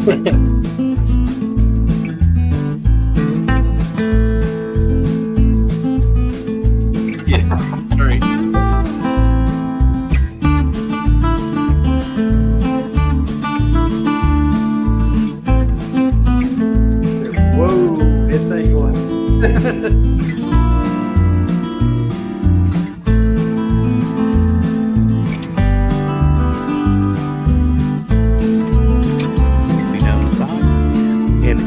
Yeah, great. Whoa, this ain't one. Be down the side. And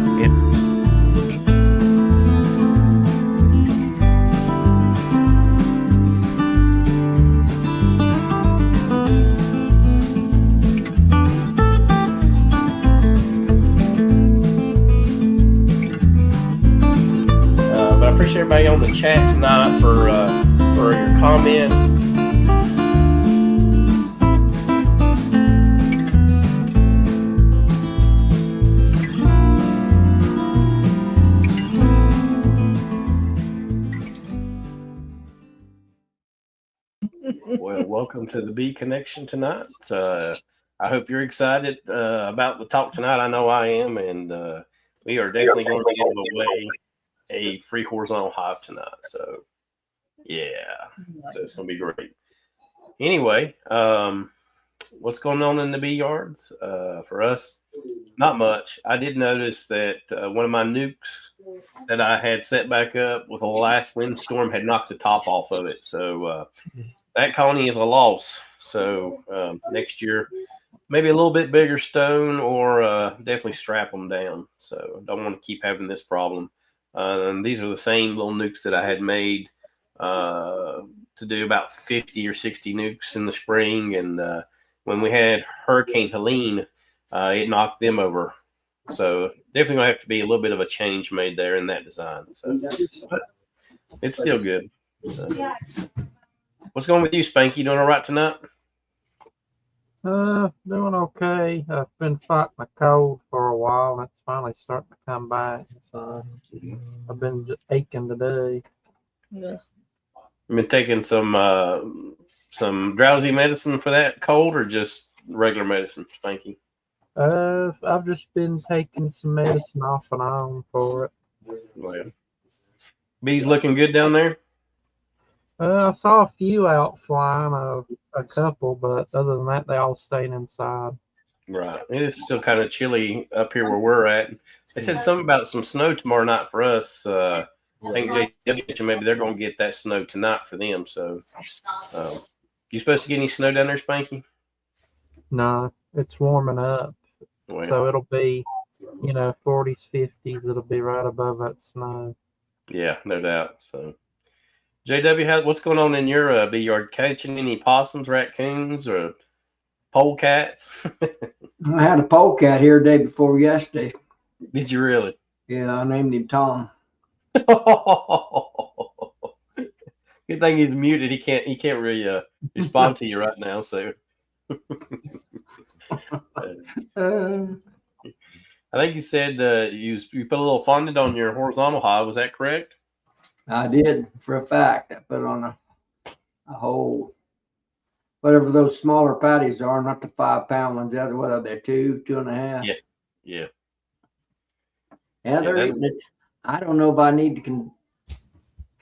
but I appreciate everybody on the chat tonight for your comments. Well, welcome to the Bee Connection tonight. I hope you're excited about the talk tonight. I know I am, and we are definitely going to give away a free horizontal hive tonight. So, yeah, so it's going to be great. Anyway, what's going on in the bee yards? For us, not much. I did notice that one of my nukes that I had set back up with the last windstorm had knocked the top off of it. So that colony is a loss. So next year, maybe a little bit bigger stone or definitely strap them down. So don't want to keep having this problem. And these are the same little nukes that I had made to do about 50 or 60 nukes in the spring. And when we had Hurricane Helene, it knocked them over. So definitely going to have to be a little bit of a change made there in that design. So but it's still good. So. What's going with you, Spanky? Doing all right tonight? Doing okay. I've been fighting a cold for a while. It's finally starting to come back. So I've been just aching today. Yeah. You've been taking some drowsy medicine for that cold, or just regular medicine, Spanky? I've just been taking some medicine off and on for it. Well, bees looking good down there? I saw a few out flying, a couple, but other than that, they all stayed inside. Right. It is still kind of chilly up here where we're at. They said something about some snow tomorrow night for us. I think JW mentioned maybe they're going to get that snow tonight for them. So, you supposed to get any snow down there, Spanky? No, it's warming up. Well, So it'll be, 40s, 50s. It'll be right above that snow. Yeah, no doubt. So, JW, what's going on in your bee yard? Catching any possums, raccoons, or polecats? I had a polecat here the day before yesterday. Did you really? Yeah, I named him Tom. Good thing he's muted. He can't really respond to you right now. So, I think you said you put a little fondant on your horizontal hive. Was that correct? I did, for a fact. I put on a whole, whatever those smaller patties are, not the 5 pound ones. What are they, 2.5? Yeah. Yeah. Yeah, they're eating it. I don't know if I need to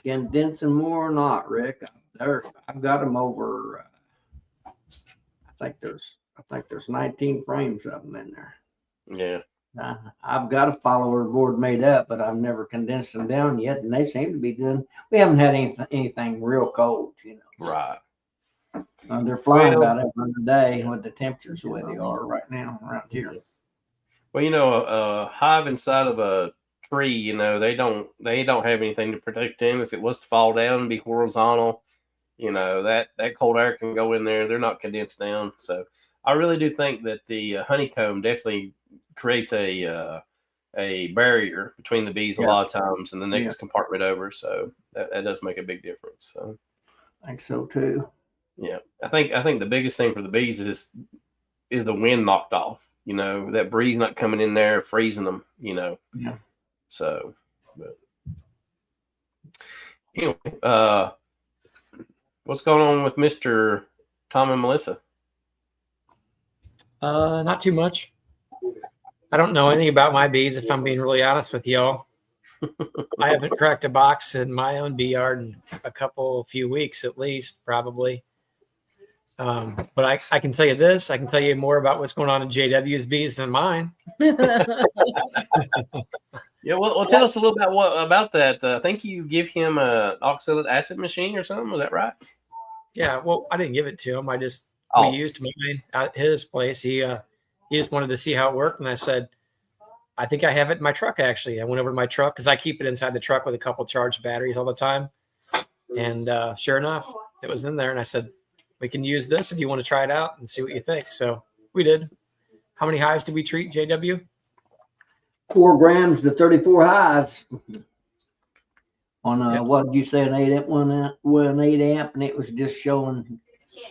condense them more or not, Rick. I've got them over. I think there's 19 frames of them in there. Yeah. I've got a follower board made up, but I've never condensed them down yet, and they seem to be good. We haven't had anything real cold, Right. They're flying about every other day with the temperatures the way they are right now around here. Well, a hive inside of a tree, they don't have anything to protect them. If it was to fall down and be horizontal, that cold air can go in there. They're not condensed down. So I really do think that the honeycomb definitely creates a barrier between the bees a lot of times and the next compartment over. So that does make a big difference. So I think so too. Yeah, I think the biggest thing for the bees is the wind knocked off. That breeze not coming in there, freezing them. Yeah. So, but anyway, what's going on with Mr. Tom and Melissa? Not too much. I don't know anything about my bees, if I'm being really honest with y'all. I haven't cracked a box in my own Beeyard in a few weeks at least, probably. But I can tell you this. I can tell you more about what's going on in JW's bees than mine. Yeah, well, tell us a little about that. I think you give him a oxalic acid machine or something. Was that right? Yeah, well, I didn't give it to him. We used mine at his place. He just wanted to see how it worked, and I said, I think I have it in my truck. Actually, I went over to my truck because I keep it inside the truck with a couple charged batteries all the time. And sure enough, it was in there, and I said, we can use this if you want to try it out and see what you think. So we did. How many hives did we treat, JW? 4 grams to 34 hives on what did you say, an 8 amp, and it was just showing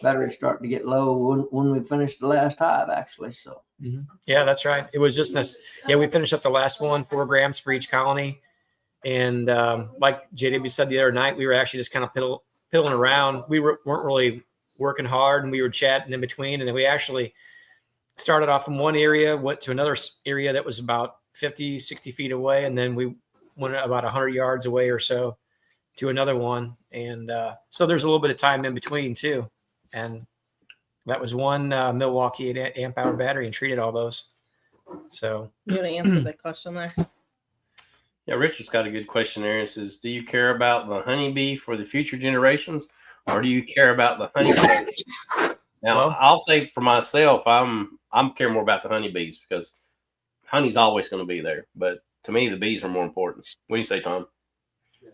battery starting to get low when we finished the last hive, actually. So yeah, that's right. It was just this. Yeah, we finished up the last one, 4 grams for each colony, and like JW said the other night, we were actually just kind of piddling around. We weren't really working hard, and we were chatting in between, and then we actually started off in one area, went to another area that was about 50, 60 feet away. And then we went about 100 yards away or so to another one. And so there's a little bit of time in between too. And that was one Milwaukee 8 amp hour battery and treated all those. So you want to answer that question there? Yeah, Richard's got a good question there. It says, do you care about the honeybee for the future generations, or do you care about the honeybees? Now, I'll say for myself, I'm care more about the honeybees because honey's always going to be there. But to me, the bees are more important. What do you say, Tom?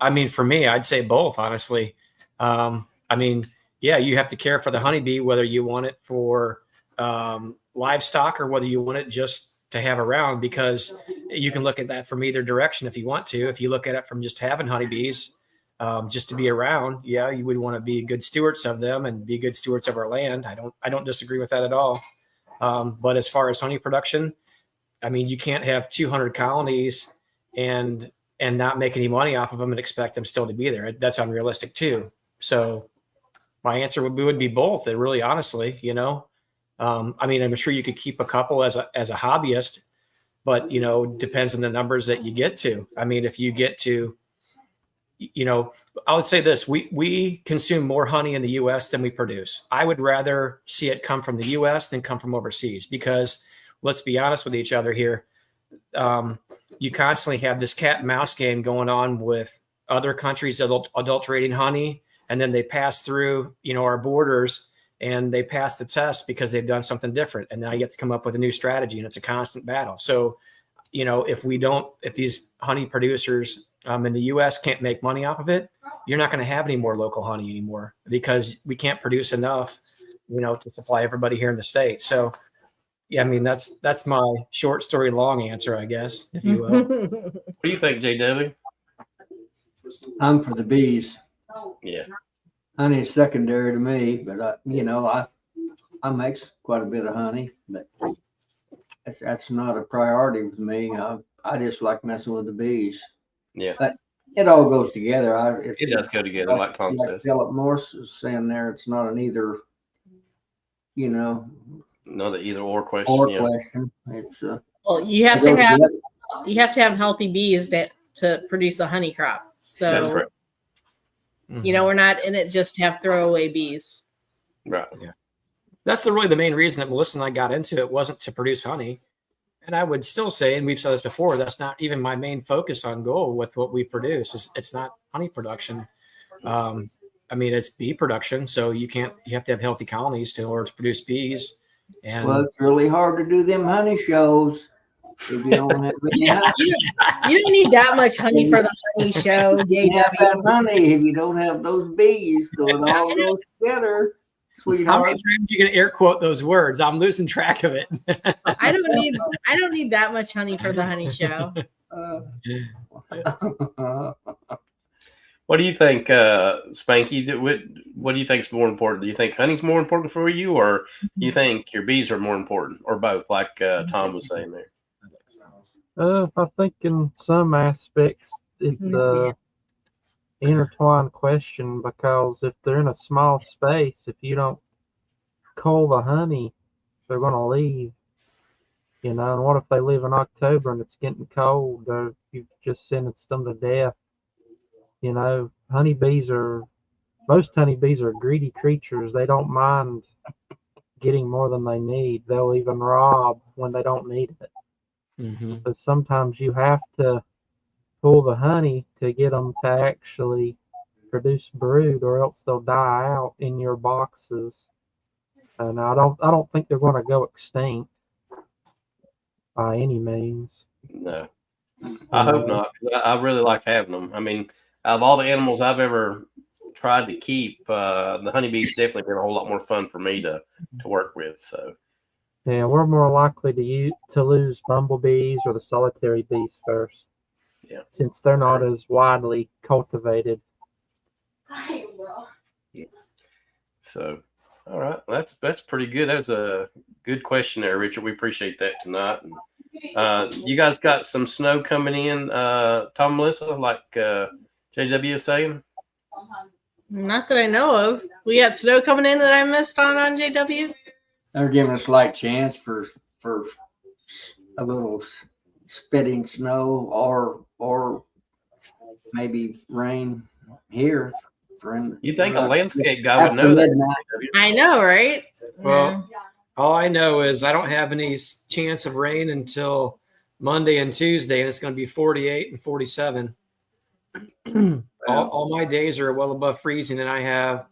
I mean, for me, I'd say both, honestly. I mean, yeah, you have to care for the honeybee, whether you want it for livestock or whether you want it just to have around, because you can look at that from either direction if you want to. If you look at it from just having honeybees, just to be around, yeah, you would want to be good stewards of them and be good stewards of our land. I don't disagree with that at all. But as far as honey production, I mean, you can't have 200 colonies and not make any money off of them and expect them still to be there. That's unrealistic too. So my answer would be both. It really, honestly, you know, I mean, I'm sure you could keep a couple as a hobbyist, but you know, depends on the numbers that you get to. I mean, if you get to, you know, I would say this, we consume more honey in the US than we produce. I would rather see it come from the US than come from overseas, because let's be honest with each other here. You constantly have this cat and mouse game going on with other countries adulterating honey, and then they pass through, you know, our borders and they pass the test because they've done something different. And now you have to come up with a new strategy, and it's a constant battle. So, you know, if these honey producers in the US can't make money off of it, you're not going to have any more local honey anymore, because we can't produce enough, you know, to supply everybody here in the States. So, yeah, I mean, that's my short story long answer, I guess, if you will. What do you think, JW? I'm for the bees. Yeah. Honey's secondary to me, but you know, I make quite a bit of honey, but that's not a priority with me. I just like messing with the bees. Yeah. But it all goes together. It does go together, like Tom says. Philip Morse is saying there, it's not an either, you know, not an either or question. Question. It's well, you have to have healthy bees to produce a honey crop. So that's correct. You know, we're not in it just to have throwaway bees. Right. Yeah. That's really the main reason that Melissa and I got into it, wasn't to produce honey. And I would still say, and we've said this before, that's not even my main focus on goal with what we produce. It's not honey production. I mean, it's bee production. So you have to have healthy colonies in order to produce bees. And well, it's really hard to do them honey shows if you don't have any honey. You don't need that much honey for the honey show, JW. You have that honey if you don't have those bees, so it all goes together, sweetheart. How many times you can air quote those words? I'm losing track of it. I don't need that much honey for the honey show. What do you think, Spanky? What do you think is more important? Do you think honey's more important for you, or do you think your bees are more important, or both, like Tom was saying there? I think in some aspects it's a intertwined question, because if they're in a small space, if you don't cull the honey, they're going to leave. And what if they live in October and it's getting cold? You've just sentenced them to death. Most honeybees are greedy creatures. They don't mind getting more than they need. They'll even rob when they don't need it. Mm-hmm. So sometimes you have to pull the honey to get them to actually produce brood, or else they'll die out in your boxes. And I don't think they're going to go extinct by any means. No, I hope not, because I really like having them. I mean, out of all the animals I've ever tried to keep, the honeybees definitely been a whole lot more fun for me to work with. So yeah, we're more likely to lose bumblebees or the solitary bees first. Yeah, since they're not as widely cultivated. So, all right, that's pretty good. That was a good question there, Richard. We appreciate that tonight. And, you guys got some snow coming in, Tom and Melissa, like JW is saying? Not that I know of. We got snow coming in that I missed on JW. They're giving a slight chance for a little spitting snow or maybe rain here. You think a landscape guy would know that? I know, right? Well, all I know is I don't have any chance of rain until Monday and Tuesday, and it's going to be 48 and 47. All my days are well above freezing, and I have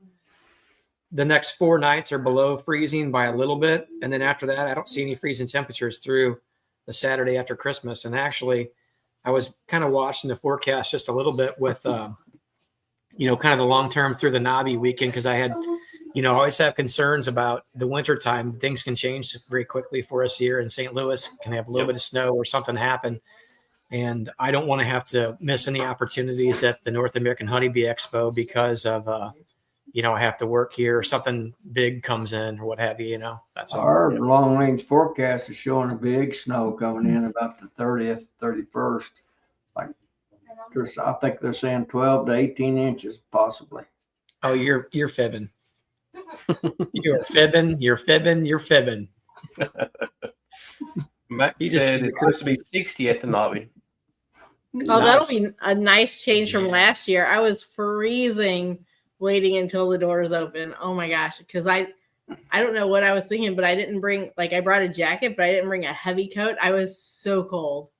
the next 4 nights are below freezing by a little bit. And then after that, I don't see any freezing temperatures through the Saturday after Christmas. And actually, I was kind of watching the forecast just a little bit with, kind of the long term through the NAHBE weekend, because I had, I always have concerns about the winter time. Things can change very quickly for us here in St. Louis. Can have a little bit of snow or something happen. And I don't want to have to miss any opportunities at the North American Honeybee Expo because of, I have to work here or something big comes in or what have you, That's our long range forecast is showing a big snow coming in about the 30th, 31st. I think they're saying 12 to 18 inches possibly. Oh, you're fibbing. You're fibbing. Matt said it's supposed to be 60 at the NAHBE. Oh, that'll be a nice change from last year. I was freezing waiting until the doors open. Oh my gosh, because I don't know what I was thinking, but I didn't bring, I brought a jacket, but I didn't bring a heavy coat. I was so cold.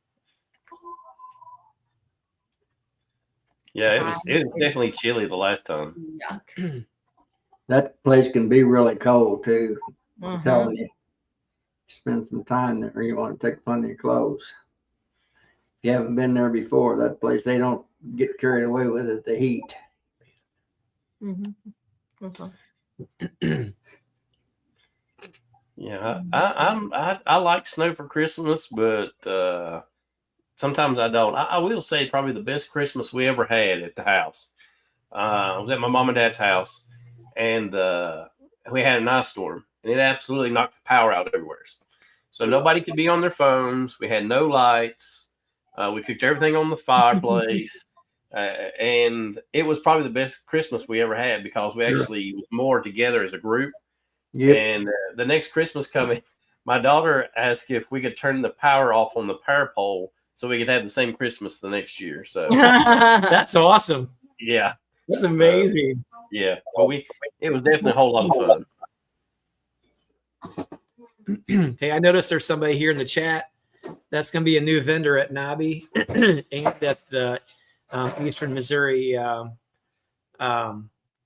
Yeah, it was definitely chilly the last time. Yuck. That place can be really cold too. I'm Mhm. telling you. Spend some time there, or you want to take plenty of clothes. If you haven't been there before, that place, they don't get carried away with it, the heat. Mhm. Yeah, I like snow for Christmas, but sometimes I don't. I will say probably the best Christmas we ever had at the house. I was at my mom and dad's house, and we had an ice storm, and it absolutely knocked the power out everywhere. So nobody could be on their phones. We had no lights. We cooked everything on the fireplace. And it was probably the best Christmas we ever had because we actually was more together as a group. Yep. And the next Christmas coming, my daughter asked if we could turn the power off on the power pole so we could have the same Christmas the next year. So that's awesome. Yeah, that's amazing. Yeah, well, it was definitely a whole lot of fun. Hey, I noticed there's somebody here in the chat that's going to be a new vendor at NAHBE and at Eastern Missouri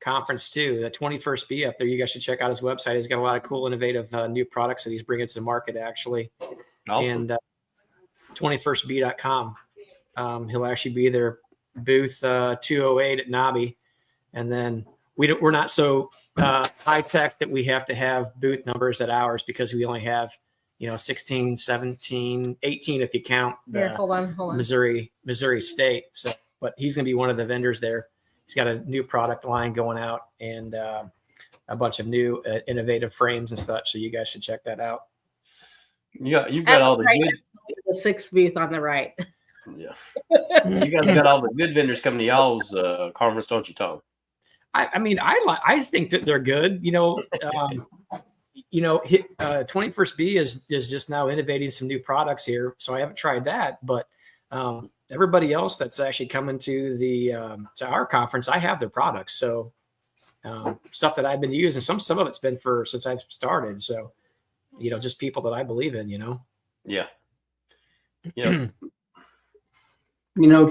conference too. The 21st Bee up there. You guys should check out his website. He's got a lot of cool, innovative new products that he's bringing to the market actually. Awesome. And 21stbee.com. He'll actually be there, booth 208 at NAHBE, and then we're not so high tech that we have to have booth numbers at ours because we only have 16, 17, 18 if you count the hold on. Missouri state. So, but he's going to be one of the vendors there. He's got a new product line going out and a bunch of new innovative frames and such. So you guys should check that out. Yeah, you've got all the good. The sixth booth on the right. Yeah, you guys got all the good vendors coming to y'all's conference, don't you, Tom? I mean, I think that they're good. 21st Bee is just now innovating some new products here. So I haven't tried that, but everybody else that's actually coming to to our conference, I have their products. So stuff that I've been using, some of it's been since I've started. So, just people that I believe in, Yeah.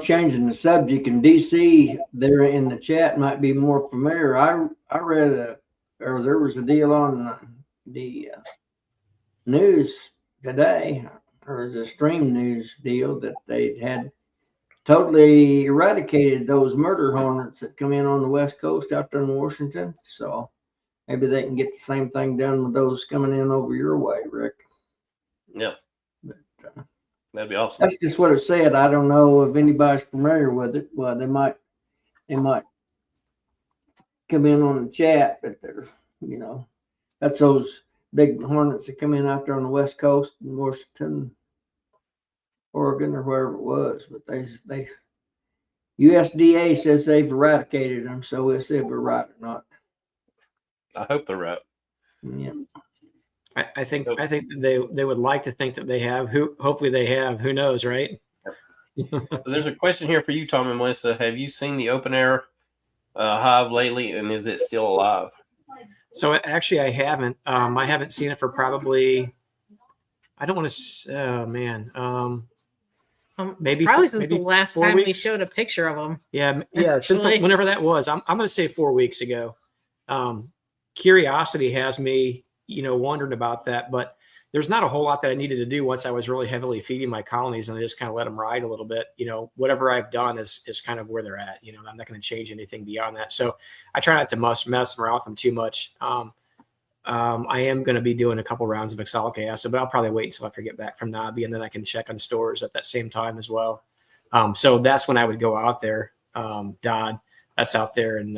Changing the subject in DC, there in the chat might be more familiar. I read there was a deal on the news today, or it was a stream news deal that they had totally eradicated those murder hornets that come in on the West Coast out there in Washington. So maybe they can get the same thing done with those coming in over your way, Rick. Yeah. But, that'd be awesome. that's just what it said. I don't know if anybody's familiar with it. Well, they might come in on the chat, but they're, that's those big hornets that come in out there on the West Coast in Washington, Oregon, or wherever it was. But they USDA says they've eradicated them, so we'll see if we're right or not. I hope they're right. Yeah. I think they would like to think that they have. Hopefully they have. Who knows, right? So there's a question here for you, Tom and Melissa. Have you seen the open air hive lately, and is it still alive? So actually, I haven't. I haven't seen it for probably. I don't want to. Oh man. Maybe since the last time we showed a picture of them. Yeah. Since whenever that was, I'm going to say 4 weeks ago. Curiosity has me, wondering about that, but there's not a whole lot that I needed to do once I was really heavily feeding my colonies, and I just kind of let them ride a little bit. Whatever I've done is kind of where they're at. I'm not going to change anything beyond that. So I try not to mess around with them too much. I am going to be doing a couple rounds of oxalic acid, but I'll probably wait until after I get back from NAHBE, and then I can check on stores at that same time as well. So that's when I would go out there. Dodd, that's out there in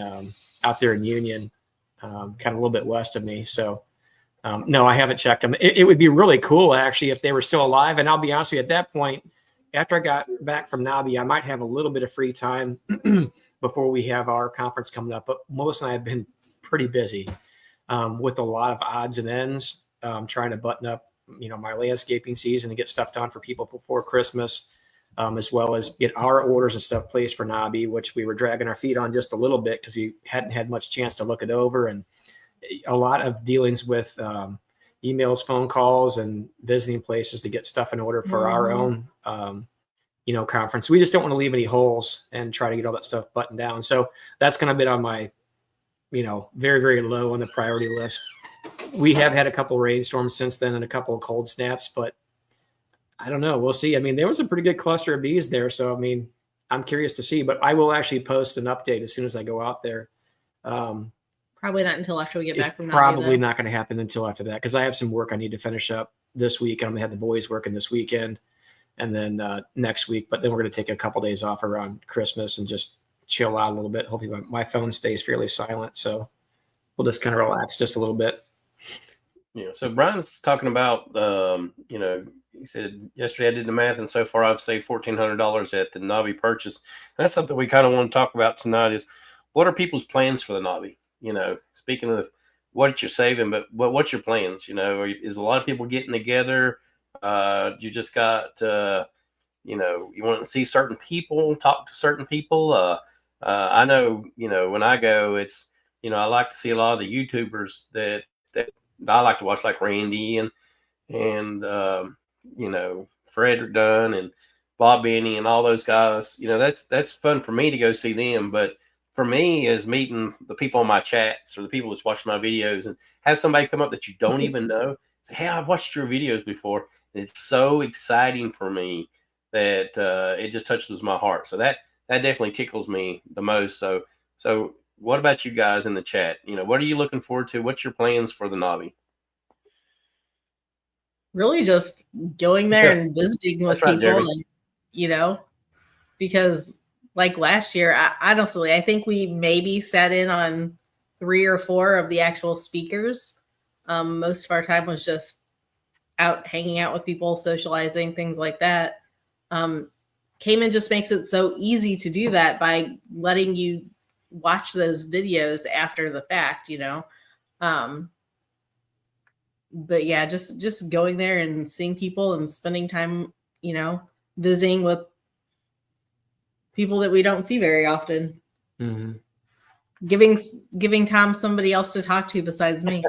Union, kind of a little bit west of me. So no, I haven't checked them. It would be really cool actually if they were still alive. And I'll be honest with you, at that point, after I got back from NAHBE, I might have a little bit of free time before we have our conference coming up. But Melissa and I have been pretty busy with a lot of odds and ends, trying to button up, my landscaping season and get stuff done for people before Christmas, as well as get our orders and stuff placed for NAHBE, which we were dragging our feet on just a little bit because we hadn't had much chance to look it over, and a lot of dealings with emails, phone calls, and visiting places to get stuff in order for our own, conference. We just don't want to leave any holes and try to get all that stuff buttoned down. So that's going to be on my, very, very low on the priority list. We have had a couple of rainstorms since then and a couple of cold snaps, but I don't know. We'll see. I mean, there was a pretty good cluster of bees there. So, I'm curious to see, but I will actually post an update as soon as I go out there. Probably not until after we get back from NAHBE. Probably not going to happen until after that, because I have some work I need to finish up this week. I'm going to have the boys working this weekend and then next week, but then we're going to take a couple days off around Christmas and just chill out a little bit. Hopefully my phone stays fairly silent. So we'll just kind of relax just a little bit. Yeah. So Brian's talking about, he said yesterday I did the math, and so far I've saved $1,400 at the NAHBE purchase. And that's something we kind of want to talk about tonight is what are people's plans for the NAHBE? Speaking of what you're saving, but what's your plans? Is a lot of people getting together? You just got, you want to see certain people, talk to certain people. I know, when I go, it's, I like to see a lot of the YouTubers that I like to watch, like Randy and Frederick Dunn and Bob Benny and all those guys. That's fun for me to go see them. But for me is meeting the people on my chats or the people that's watching my videos and have somebody come up that you don't even know. Say, hey, I've watched your videos before. And it's so exciting for me that it just touches my heart. So that definitely tickles me the most. So what about you guys in the chat? What are you looking forward to? What's your plans for the NAHBE? Really just going there and visiting with people, and, because like last year, honestly, I think we maybe sat in on 3 or 4 of the actual speakers. Most of our time was just out hanging out with people, socializing, things like that. Cayman just makes it so easy to do that by letting you watch those videos after the fact, but yeah, just going there and seeing people and spending time, you know, visiting with people that we don't see very often. Mm-hmm. Giving Tom somebody else to talk to besides me.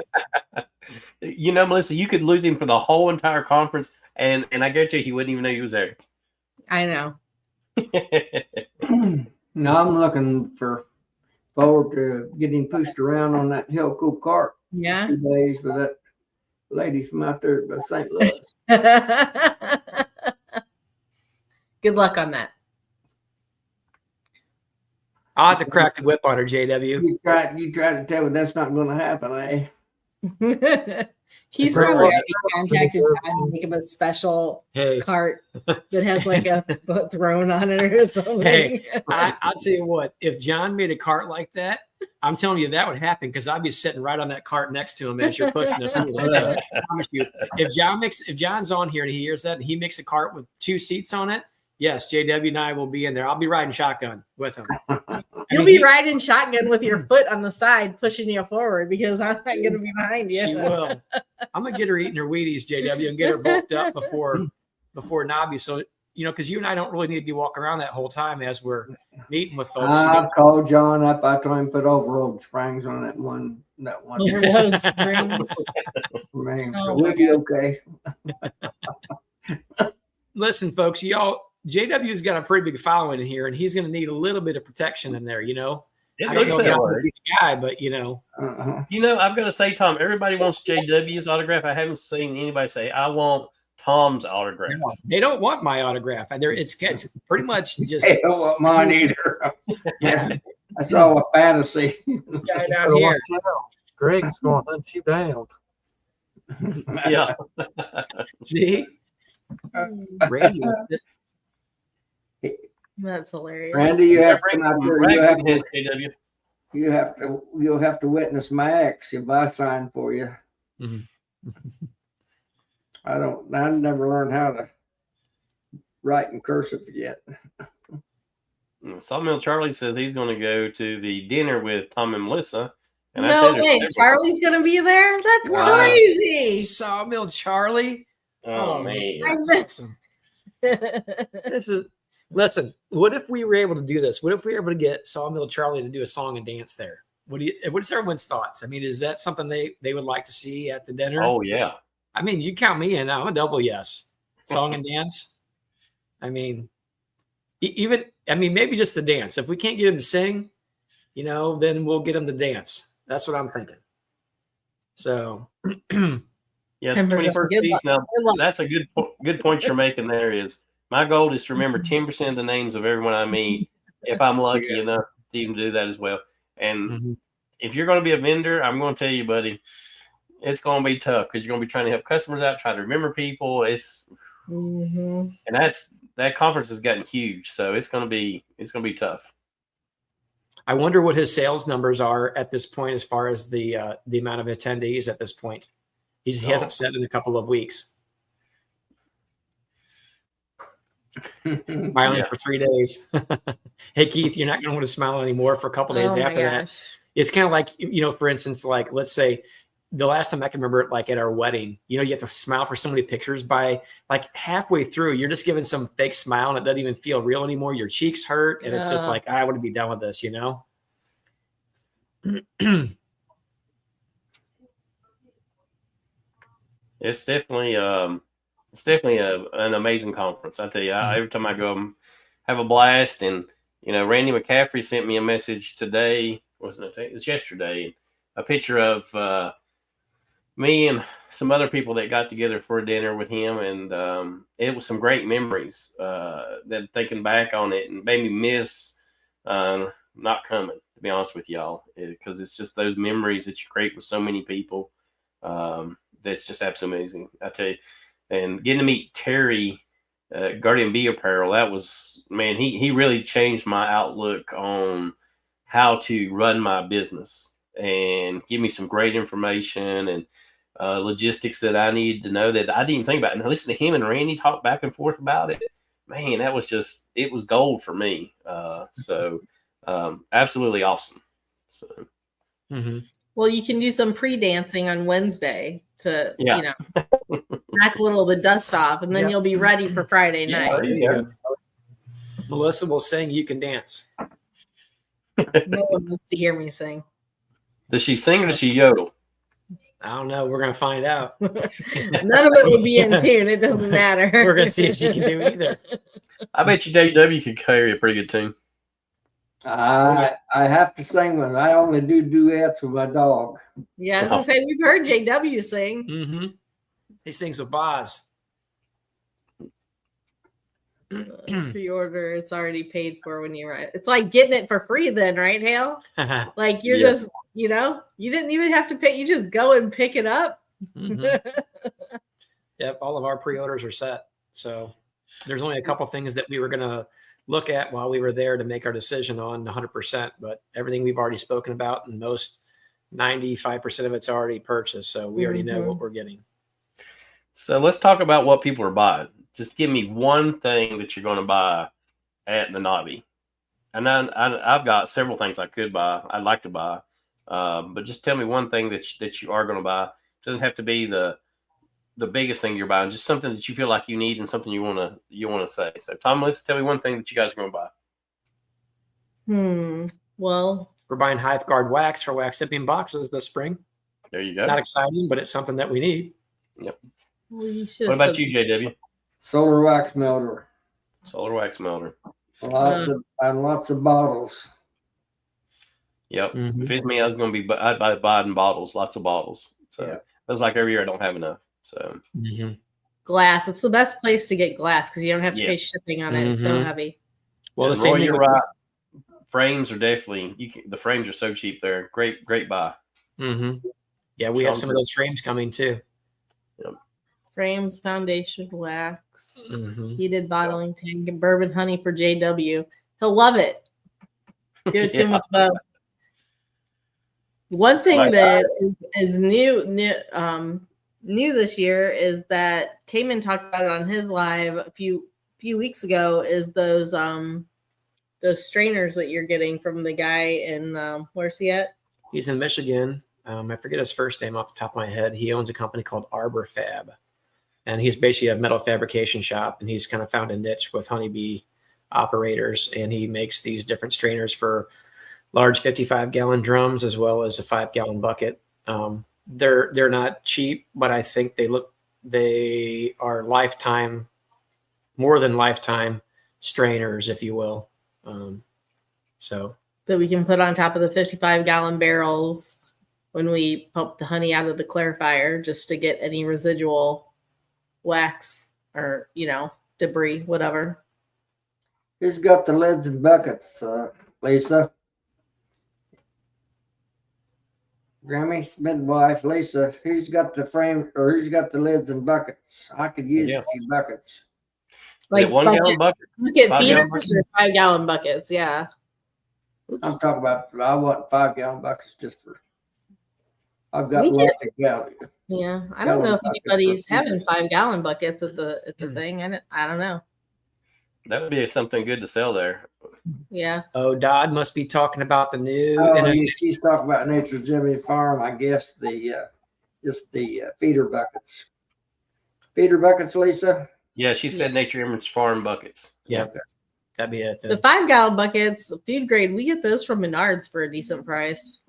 You know, Melissa, you could lose him for the whole entire conference, and I guarantee you he wouldn't even know he was there. I know. No, I'm looking forward to getting pushed around on that Hellco cart. Yeah. 2 days with that lady from out there at St. Louis. Good luck on that. I'll have to crack the whip on her, JW. You try to tell me that's not going to happen, eh? He's probably already contacted Tom to make him a special cart that has like a throne on it or something. Hey, I'll tell you what, if John made a cart like that, I'm telling you that would happen because I'd be sitting right on that cart next to him as you're pushing us. I promise you. If John's on here and he hears that and he makes a cart with 2 seats on it, yes, JW and I will be in there. I'll be riding shotgun with him. You'll be riding shotgun with your foot on the side, pushing you forward because I'm not going to be behind you. She will. I'm going to get her eating her Wheaties, JW, and get her bulked up before NAHBE. So, you know, because you and I don't really need to be walking around that whole time as we're meeting with folks. I've called John up. I told him to put overload springs on that one. Overload springs. Man, so we'll be okay. Listen, folks, y'all, JW's got a pretty big following in here, and he's going to need a little bit of protection in there, you know. It I don't looks know if that y'all way. would be the guy, but you know. You know, I've got to say, Tom, everybody wants JW's autograph. I haven't seen anybody say, I want Tom's autograph. No, they don't want my autograph. It's pretty much just. They don't want mine either. That's all a fantasy. This guy down here. Greg's going to hunt you down. Yeah. See? Randy. That's hilarious. Randy, you have to come out there. JW. You'll have to witness my ex if I sign for you. Mm-hmm. I never learned how to write in cursive yet. Sawmill Charlie says he's going to go to the dinner with Tom and Melissa. And No way. Charlie's going to be there? That's crazy. Sawmill Charlie. Oh, man. That's awesome. Listen, what if we were able to do this? What if we were able to get Sawmill Charlie to do a song and dance there? What's everyone's thoughts? I mean, is that something they would like to see at the dinner? Oh, yeah. I mean, you count me in. I'm a double yes. Song and dance. I mean, maybe just the dance. If we can't get him to sing, you know, then we'll get him to dance. That's what I'm thinking. So, yeah, 21st piece. Now, that's a good point you're making there is my goal is to remember 10% of the names of everyone I meet if I'm lucky enough to even do that as well. And if you're going to be a vendor, I'm going to tell you, buddy, it's going to be tough because you're going to be trying to help customers out, try to remember people. And that conference has gotten huge, so it's going to be tough. I wonder what his sales numbers are at this point as far as the amount of attendees at this point. He hasn't said in a couple of weeks. Smiling for 3 days. Hey, Keith, you're not going to want to smile anymore for a couple of days after that. It's kind of like, you know, for instance, like let's say the last time I can remember it, like at our wedding, you know, you have to smile for so many pictures. By like halfway through, you're just giving some fake smile and it doesn't even feel real anymore. Your cheeks hurt. And it's just like, I want to be done with this, you know? It's definitely an amazing conference. I tell you, every time I go, have a blast. And, you know, Randy McCaffrey sent me a message today. Wasn't it? It was yesterday. A picture of me and some other people that got together for a dinner with him. And it was some great memories that thinking back on it and made me miss not coming, to be honest with y'all, because it's just those memories that you create with so many people. That's just absolutely amazing. I tell you, and getting to meet Terry, Guardian Bee Apparel, that was, man, he really changed my outlook on how to run my business and give me some great information and logistics that I needed to know that I didn't even think about. And listen to him and Randy talk back and forth about it. Man, that was just, it was gold for me. So absolutely awesome. So. Well, Well, you can do some pre-dancing on Wednesday to, Yeah. you know, knock a little of the dust off, and then Yeah. you'll be ready for Friday Yeah, night. there you go. Melissa will sing, you can dance. No one wants to hear me sing. Does she sing or does she yodel? I don't know. We're going to find out. None of it will be in tune. It doesn't matter. We're going to see if she can do either. I bet you JW could carry a pretty good tune. I have to sing when I only do duets with my dog. Yeah, I was gonna say we've heard JW sing. Mm-hmm. He sings with Boz. Pre-order, it's already paid for when you write. It's like getting it for free then, right, Hale? Mhm. Like you're Yeah. just, you know, you didn't even have to pay. You just go and pick it up. Yep, all of our pre-orders are set. So there's only a couple things that we were going to look at while we were there to make our decision on 100%, but everything we've already spoken about and most 95% of it's already purchased. So we already know what we're getting. So let's talk about what people are buying. Just give me one thing that you're going to buy at the NAHBE. And I've got several things I could buy. I'd like to buy. But just tell me one thing that you are going to buy. It doesn't have to be the biggest thing you're buying. Just something that you feel like you need and something you want to say. So Tom, let's tell me one thing that you guys are going to buy. Well, We're buying Hive Guard wax for wax dipping boxes this spring. There you go. Not exciting, but it's something that we need. Yep. well, you should What have about you, JW? Solar wax melter. Solar wax melter. Lots of bottles. Yep. Mhm. If it's me, I'd buy buying bottles, lots of bottles. So Yeah. it was like every year I don't have enough. So Mm-hmm. glass. It's the best place to get glass because you don't have to Yeah. pay shipping on it. It's so Mhm. heavy. Well, the and same Roy, thing you're with right. Frames are definitely the frames are so cheap. They're great buy. Mm-hmm. Yeah, we have some of those frames coming too. Frames, foundation, wax, Mm-hmm. heated bottling tank, and bourbon honey for JW. He'll love it. Give it to him with both. One thing Like that is new this year is that Cayman talked about it on his live a few weeks ago. Is those strainers that you're getting from the guy in where's he at? He's in Michigan. I forget his first name off the top of my head. He owns a company called Arbor Fab, and he's basically a metal fabrication shop. And he's kind of found a niche with honeybee operators, and he makes these different strainers for large 55-gallon drums as well as a 5-gallon bucket. They're not cheap, but I think they are more than lifetime strainers, if you will. So That we can put on top of the 55-gallon barrels when we pump the honey out of the clarifier just to get any residual wax or, debris, whatever. Who's got the lids and buckets, Lisa? Grammy's midwife, Lisa. Who's got the frame or who's got the lids and buckets? I could use a few buckets. Like 1 gallon bucket. Look at 5-gallon feeders or 5-gallon buckets, yeah. I'm talking about. I want 5-gallon buckets just for. I've got We lots of gallons. Yeah, I don't know if Gallon buckets anybody's for having feeders. 5-gallon buckets at the thing. I don't know. That would be something good to sell there. Yeah, Dodd must be talking about the new. She's talking about Nature's Jimmy Farm. I guess just the feeder buckets. Feeder buckets, Lisa. Yeah, she said Nature Image Farm buckets. Yeah, that'd be it. the 5-gallon buckets, food grade, we get those from Menards for a decent price.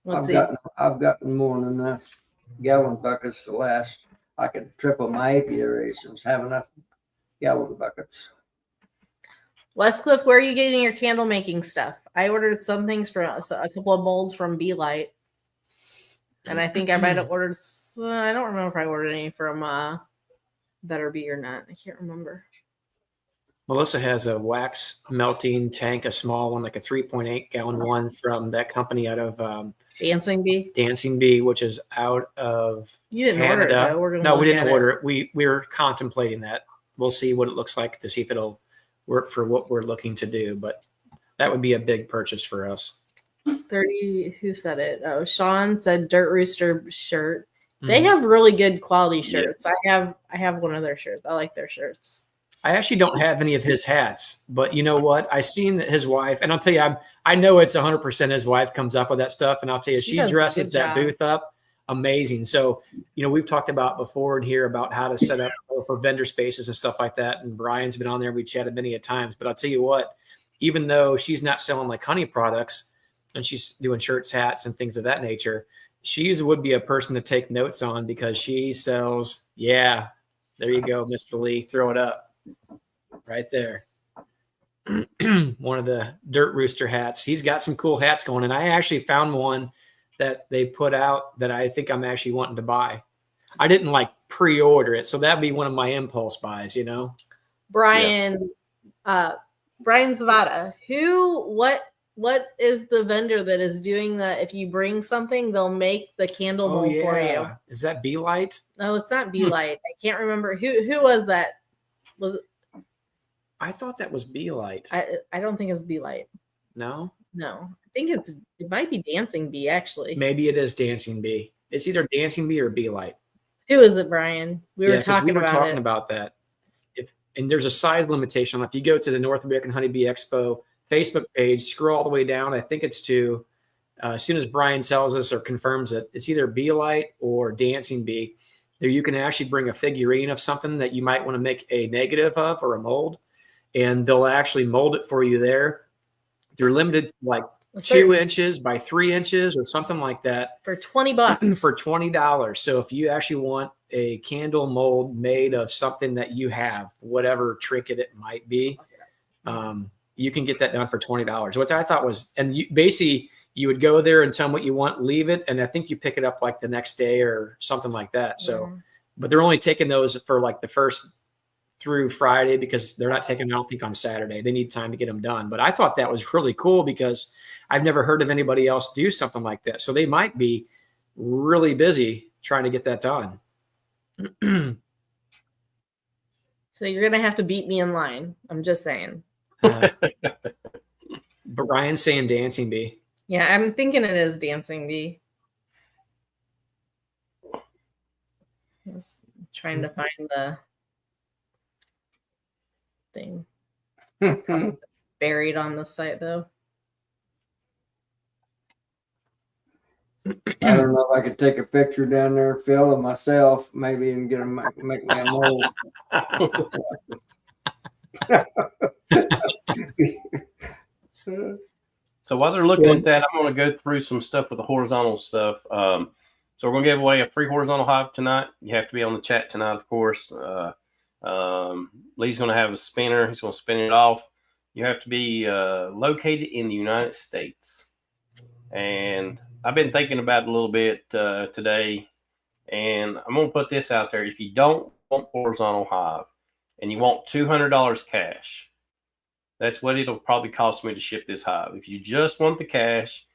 Let's see. I've gotten more than enough gallon buckets to last. I could triple my apiarations. Have enough gallon buckets. Westcliff, where are you getting your candle making stuff? I ordered some things from a couple of molds from Beelight, and I think I might have ordered. I don't remember if I ordered any from Better Be or not. I can't remember. Melissa has a wax melting tank, a small one, like a 3.8 gallon one from that company out of Dancing Bee. Dancing Bee, which is out of You didn't Canada. order it though. We're gonna No, we look didn't at order it. We're contemplating that. We'll see what it looks like to see if it'll work for what we're looking to do. But that would be a big purchase for us. 30. Who said it? Oh, Sean said Dirt Rooster shirt. They have really good quality shirts. I have one of their shirts. I like their shirts. I actually don't have any of his hats, but you know what? I seen that his wife, and I'll tell you, I know it's 100% his wife comes up with that stuff, and I'll tell you, She she does a dresses good that job. booth up amazing. So, we've talked about before in here about how to set up for vendor spaces and stuff like that, and Brian's been on there. We chatted many a times, but I'll tell you what, even though she's not selling like honey products, and she's doing shirts, hats, and things of that nature, she would be a person to take notes on because she sells. Yeah, there you go, Mr. Lee, throw it up. Right there. One of the Dirt Rooster hats. He's got some cool hats going, and I actually found one that they put out that I think I'm actually wanting to buy. I didn't like pre-order it, so that'd be one of my impulse buys, Brian, Brian Zavada, what is the vendor that is doing that? If you bring something, they'll make the candle mold for you. Is that Beelight? No, it's not Beelight. I can't remember who was that. Was it? I thought that was Beelight. I don't think it's Beelight. No, I think it might be Dancing Bee actually. maybe it is Dancing Bee. It's either Dancing Bee or Beelight. Who is it, Brian? We were talking about that. And there's a size limitation. If you go to the North American Honeybee Expo Facebook page, scroll all the way down. I think it's to as soon as Brian tells us or confirms it, it's either Beelight or Dancing Bee. There you can actually bring a figurine of something that you might want to make a negative of or a mold, and they'll actually mold it for you there. They're limited to like 2 inches by 3 inches or something like that for $20. For $20. So if you actually want a candle mold made of something that you have, whatever trinket it might be, you can get that done for $20, which I thought was, and you would go there and tell them what you want, leave it, and I think you pick it up like the next day or something like that. So, but they're only taking those for like the first through Friday because they're not taking, I don't think, on Saturday. They need time to get them done. But I thought that was really cool because I've never heard of anybody else do something like that. So they might be really busy trying to get that done. So you're going to have to beat me in line. I'm just saying. But Ryan's saying Dancing Bee. Yeah, I'm thinking it is Dancing Bee. Just trying to find the thing. Buried on the site, though. I don't know if I could take a picture down there, Phil, of myself, maybe, and make me a mold. So while they're looking at that, I'm going to go through some stuff with the horizontal stuff. So we're going to give away a free horizontal hive tonight. You have to be on the chat tonight, of course. Lee's going to have a spinner. He's going to spin it off. You have to be located in the United States. And I've been thinking about it a little bit today, and I'm going to put this out there. If you don't want horizontal hive and you want $200 cash, that's what it'll probably cost me to ship this hive. If you just want the cash,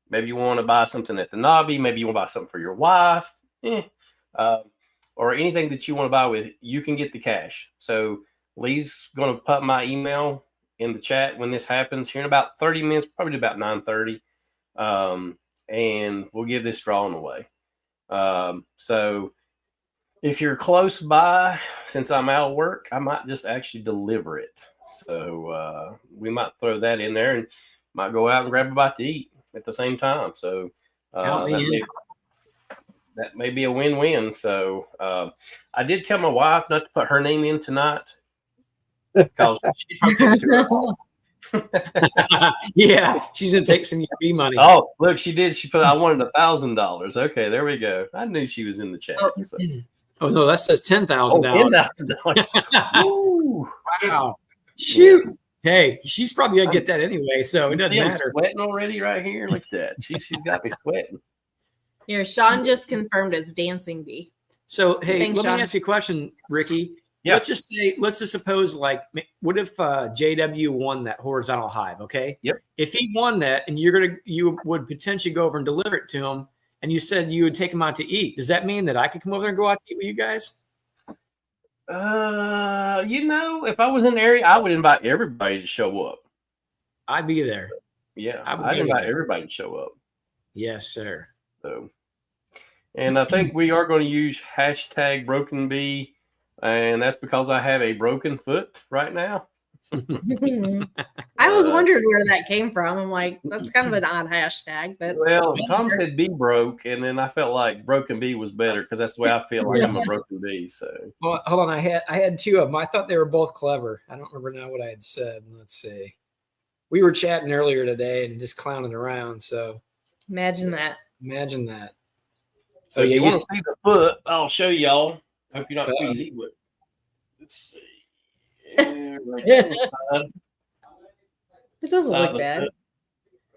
maybe you want to buy something at the NAHBE, maybe you want to buy something for your wife, or anything that you want to buy with, you can get the cash. So Lee's going to put my email in the chat when this happens here in about 30 minutes, probably about 9:30. And we'll give this drawing away. So if you're close by, since I'm out of work, I might just actually deliver it. So we might throw that in there and might go out and grab a bite to eat at the same time. So that may be a win-win. So I did tell my wife not to put her name in tonight because she probably takes too long. Yeah, she's gonna take some UB money. Oh, look, she did. She put, I wanted $1,000. Okay, there we go. I knew she was in the chat. So. Oh no, that says $10,000. $10,000. Wow. Shoot. Hey, she's probably gonna get that anyway, so it doesn't matter. Sweating already right here. Look at that. She's got me sweating. Here, Sean just confirmed it's Dancing Bee. So hey, Thanks, let Sean. me ask you a question, Ricky. Yeah. Let's just suppose, like, what if JW won that horizontal hive? Okay. Yep. If he won that, and you would potentially go over and deliver it to him, and you said you would take him out to eat, does that mean that I could come over and go out to eat with you guys? If I was in the area, I would invite everybody to show up. I'd be there. Yeah, I'd invite everybody to show up. Yes, sir. So, and I think we are going to use hashtag Broken Bee and that's because I have a broken foot right now. I was wondering where that came from. I'm like, that's kind of an odd hashtag, but Well, Tom said bee broke, and then I felt like broken bee was better because that's the way I feel like I'm a broken bee. So, Well, hold on. I had two of them. I thought they were both clever. I don't remember now what I had said. Let's see. We were chatting earlier today and just clowning around. So imagine that. imagine that. so if you want to see the foot, I'll show y'all. Hope you're not queasy, but let's see. Yeah, right there on the side. It doesn't Side of look the bad. foot.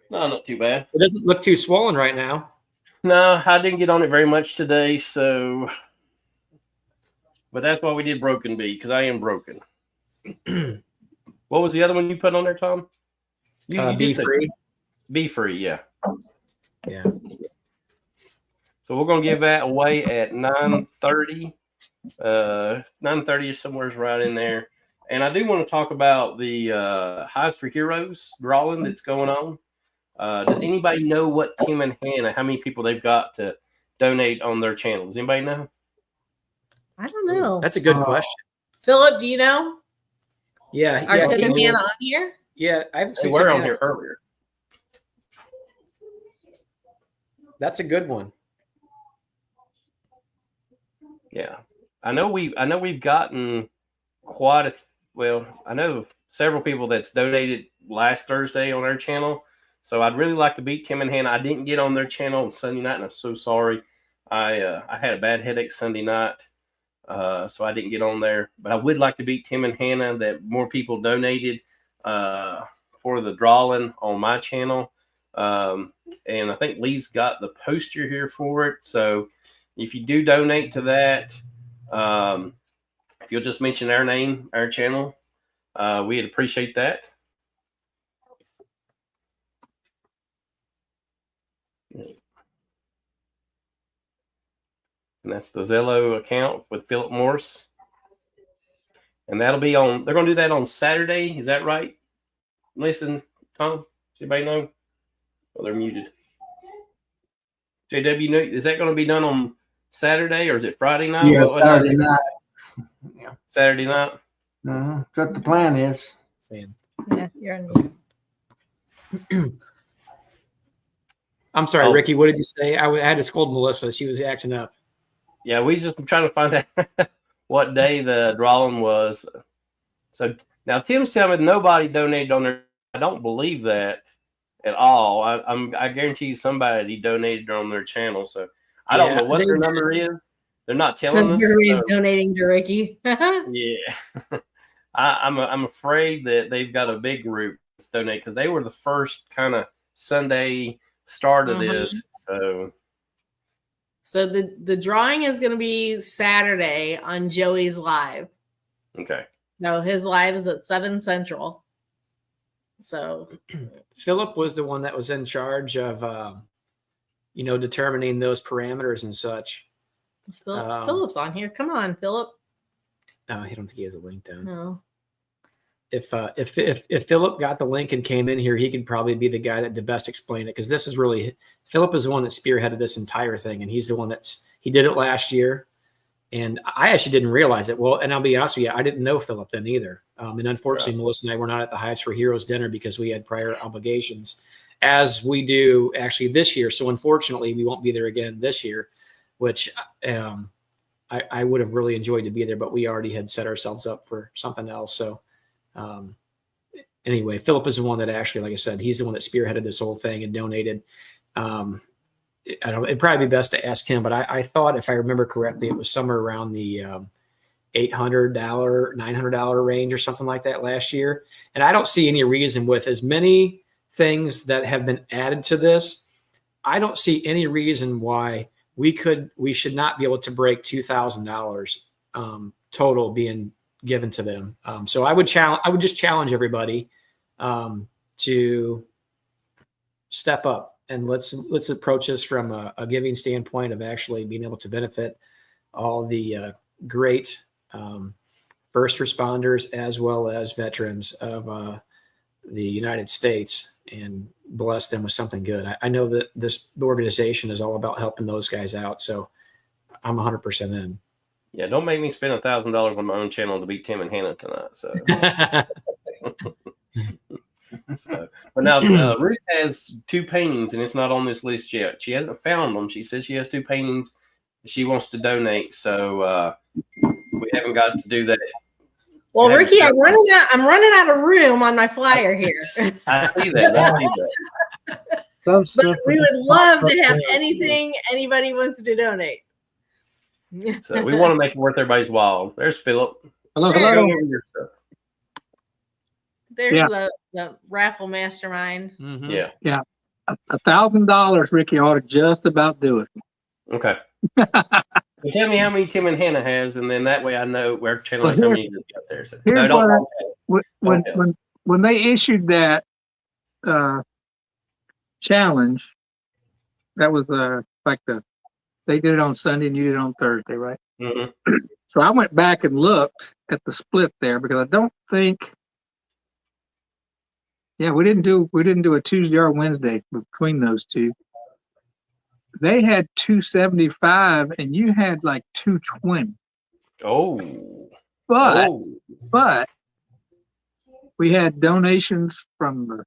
No, not too bad. It doesn't look too swollen right now. No, I didn't get on it very much today, so. But that's why we did broken bee, because I am broken. What was the other one you put on there, Tom? You Be did say free. Be free, yeah. Yeah. So we're gonna give that away at 9:30. 9:30 is somewhere right in there. And I do want to talk about the Hives for Heroes drawing that's going on. Does anybody know what Tim and Hannah, how many people they've got to donate on their channel? Does anybody know? I don't know. That's a good question. Philip, do you know? Yeah. Are yeah, Tim and Kim- Hannah on here? yeah, I haven't They seen were Tim on Hannah. here earlier. That's a good one. Yeah. I know we've gotten quite a well, I know several people that's donated last Thursday on our channel. So I'd really like to beat Tim and Hannah. I didn't get on their channel on Sunday night, and I'm so sorry. I had a bad headache Sunday night, so I didn't get on there. But I would like to beat Tim and Hannah. That more people donated for the drawing on my channel, and I think Lee's got the poster here for it. So if you do donate to that, if you'll just mention our name, our channel, we'd appreciate that. And that's the Zello account with Philip Morris. And that'll be on, they're going to do that on Saturday. Is that right? Listen, Tom, does anybody know? Oh, they're muted. JW, is that going to be done on Saturday or is it Friday night? Yeah, What Saturday night. Yeah. Saturday night? That's what the plan is. Yeah, you're on. I'm sorry, Oh. Ricky. What did you say? I had to scold Melissa. She was acting up. Yeah, we just trying to find out what day the drawing was. So now Tim's telling me nobody donated on there. I don't believe that at all. I guarantee you somebody donated on their channel. So I don't know what their number is. They're not telling Says us. Gary's donating to Ricky. Yeah, I'm afraid that they've got a big group that's donate because they were the first kind of Sunday start of this. So the drawing is going to be Saturday on Joey's live. Okay. No, his live is at 7 Central. So Philip was the one that was in charge of, determining those parameters and such. Philip's on here. Come on, Philip. No, I don't think he has a link down. No. If Philip got the link and came in here, he could probably be the guy that the best explain it because this is really Philip is the one that spearheaded this entire thing, and he's the one he did it last year, and I actually didn't realize it. Well, and I'll be honest with you, I didn't know Philip then either, and unfortunately, Melissa and I were not at the Hives for Heroes dinner because we had prior obligations, as we do actually this year. So unfortunately, we won't be there again this year, which I would have really enjoyed to be there, but we already had set ourselves up for something else. So. Anyway, Philip is the one that actually, like I said, he's the one that spearheaded this whole thing and donated. It'd probably be best to ask him, but I thought, if I remember correctly, it was somewhere around the $800, $900 range or something like that last year. And I don't see any reason, with as many things that have been added to this, I don't see any reason why we should not be able to break $2,000 total being given to them. So I would just challenge everybody to step up and let's approach this from a giving standpoint of actually being able to benefit all the great first responders as well as veterans of the United States and bless them with something good. I know that this organization is all about helping those guys out. So I'm 100% in. Yeah, don't make me spend $1,000 on my own channel to beat Tim and Hannah tonight. So, but now Ruth has 2 paintings, and it's not on this list yet. She hasn't found them. She says she has 2 paintings she wants to donate. So we haven't got to do that. Well, Ricky, I'm running out of room on my flyer here. I see that. Some But stuff we would love to have anything anybody wants to donate. So we want to make it worth everybody's while. There's Philip. Hello, There hello. he is. There's the raffle mastermind. Mhm. Yeah. $1,000, Ricky, ought to just about do it. Okay. Well, tell me how many Tim and Hannah has, and then that way I know where channel Well, is, how many you got there. So, here's don't what when they issued that challenge, that was they did it on Sunday and you did it on Thursday, right? Mm-hmm. So I went back and looked at the split there because I don't think, we didn't do a Tuesday or Wednesday between those two. They had 275 and you had like 220. But we had donations from the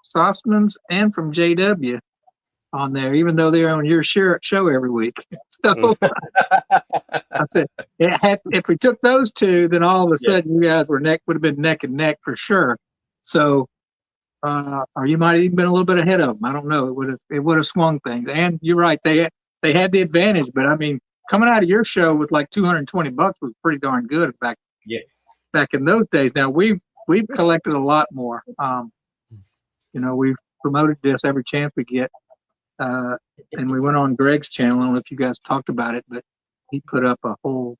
Sossmans and from JW on there, even though they're on your show every week. So I said, if we took those 2, then all of a sudden you guys would have been neck and neck for sure. So, or you might have even been a little bit ahead of them. I don't know. It would have swung things. And you're right, they had the advantage. But I mean, coming out of your show with like $220 was pretty darn good back in those days. Now we've collected a lot more. We've promoted this every chance we get. And we went on Greg's channel. I don't know if you guys talked about it, but he put up a whole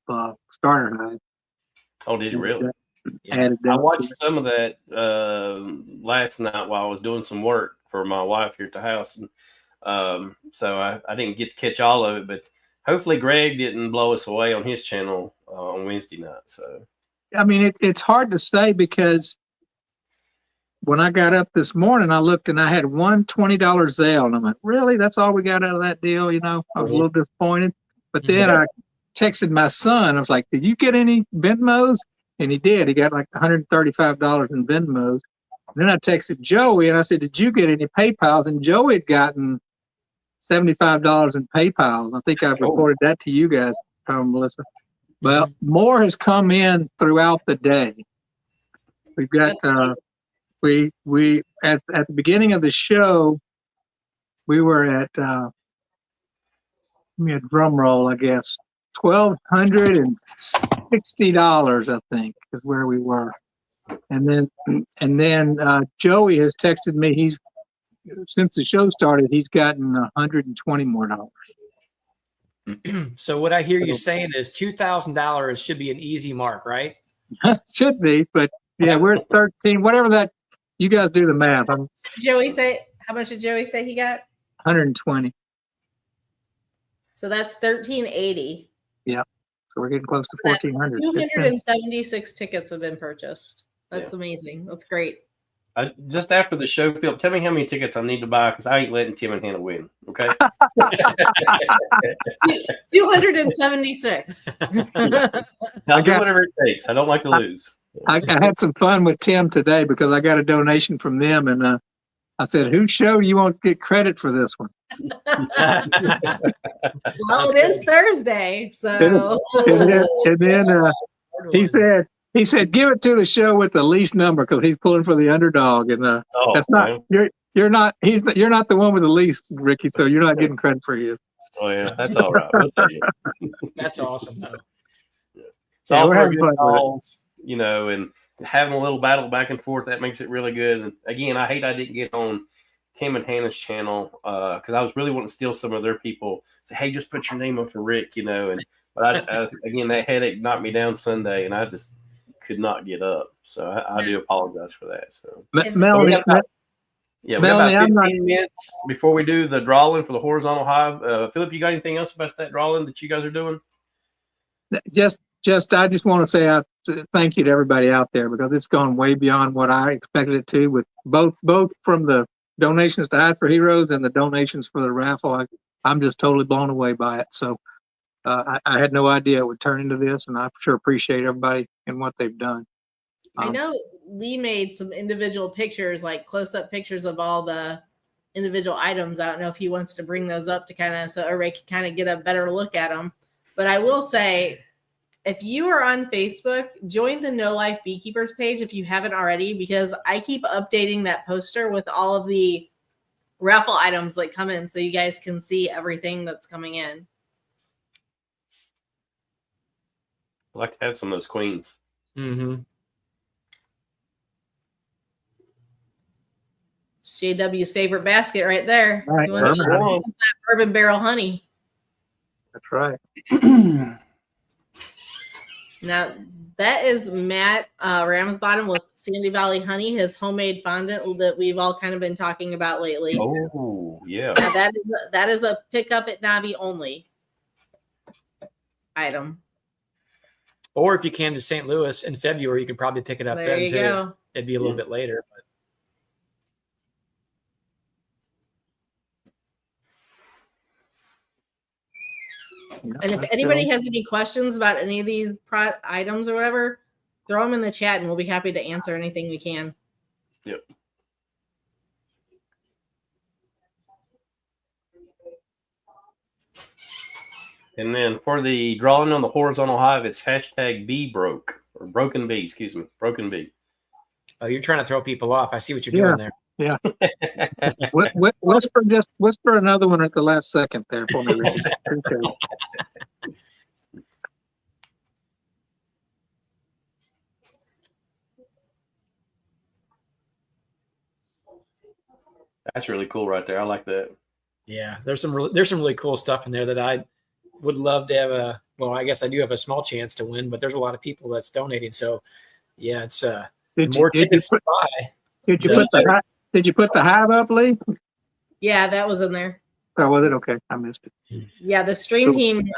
starter hive. Oh, did he really? I watched some of that last night while I was doing some work for my wife here at the house, and so I didn't get to catch all of it. But hopefully, Greg didn't blow us away on his channel on Wednesday night. So, I mean, it's hard to say because when I got up this morning, I looked and I had one $20 sale, and I'm like, really? That's all we got out of that deal? I was a little disappointed. But then I texted my son. I was like, did you get any Venmos? And he did. He got like $135 in Venmos. And then I texted Joey and I said, did you get any PayPals? And Joey had gotten $75 in PayPal. I think I've reported that to you guys, Tom and Melissa. Well, more has come in throughout the day. We've got we at the beginning of the show, we were at give me a drum roll, I guess. $1,260, I think, is where we were. And then Joey has texted me. He's since the show started, he's gotten $120 more. So what I hear you saying is $2,000 should be an easy mark, right? Should be, but yeah, we're at 13. Whatever that, you guys do the math. Joey say, how much did Joey say he got? 120. So that's 1,380. Yeah. So we're getting close to 1,400. 276 tickets have been purchased. That's amazing. That's great. Just after the show, Phil, tell me how many tickets I need to buy because I ain't letting Tim and Hannah win. Okay. 276. I'll do whatever it takes. I don't like to lose. I had some fun with Tim today because I got a donation from them, and I said, "Whose show do you want to get credit for this one?" Well, it is Thursday, so. And then he said, "Give it to the show with the least number," because he's pulling for the underdog, and that's not you're not you're not the one with the least, Ricky. So you're not getting credit for you. Oh yeah, that's all right. We'll tell you. That's awesome, though. It's all we're for having good fun calls, and having a little battle back and forth, that makes it really good. And again, I hate I didn't get on Tim and Hannah's channel because I was really wanting to steal some of their people. Say, hey, just put your name up for Rick, But again, that headache knocked me down Sunday, and I just could not get up. So I do apologize for that. So Melanie, we got about 15 minutes before we do the drawing for the horizontal hive. Philip, you got anything else about that drawing that you guys are doing? I just want to say thank you to everybody out there because it's gone way beyond what I expected it to. With both from the donations to Hive for Heroes and the donations for the raffle, I'm just totally blown away by it. So I had no idea it would turn into this, and I sure appreciate everybody and what they've done. I know Lee made some individual pictures, like close-up pictures of all the individual items. I don't know if he wants to bring those up to kind of so everybody can kind of get a better look at them. But I will say, if you are on Facebook, join the No Life Beekeepers page if you haven't already, because I keep updating that poster with all of the raffle items that come in, so you guys can see everything that's coming in. I'd like to have some of those queens. Mm-hmm. It's JW's favorite basket right there. Right, He wants bourbon honey. that bourbon barrel honey. That's right. Now, that is Matt Ramsbottom with Sandy Valley Honey, his homemade fondant that we've all kind of been talking about lately. Oh, yeah. Now, that is a pickup at NAHBE only item. Or if you came to St. Louis in February, you could probably pick it up There then you too. go. It'd be a little bit later. But And if anybody has any questions about any of these items or whatever, throw them in the chat and we'll be happy to answer anything we can. Yep. And then for the drawing on the horizontal hive, it's hashtag bee broke or broken bee, excuse me, broken bee. oh, you're trying to throw people off. I see what you're doing there. Whisper another one at the last second there for me, Ricky. Appreciate it. That's really cool right there. I like that. Yeah, there's some really cool stuff in there that I would love to have well, I guess I do have a small chance to win, but there's a lot of people that's donating. So yeah, it's more tickets to buy. Did you put the hive up, Lee? Yeah, that was in there. Oh, was it? Okay, I missed it. Yeah, the stream team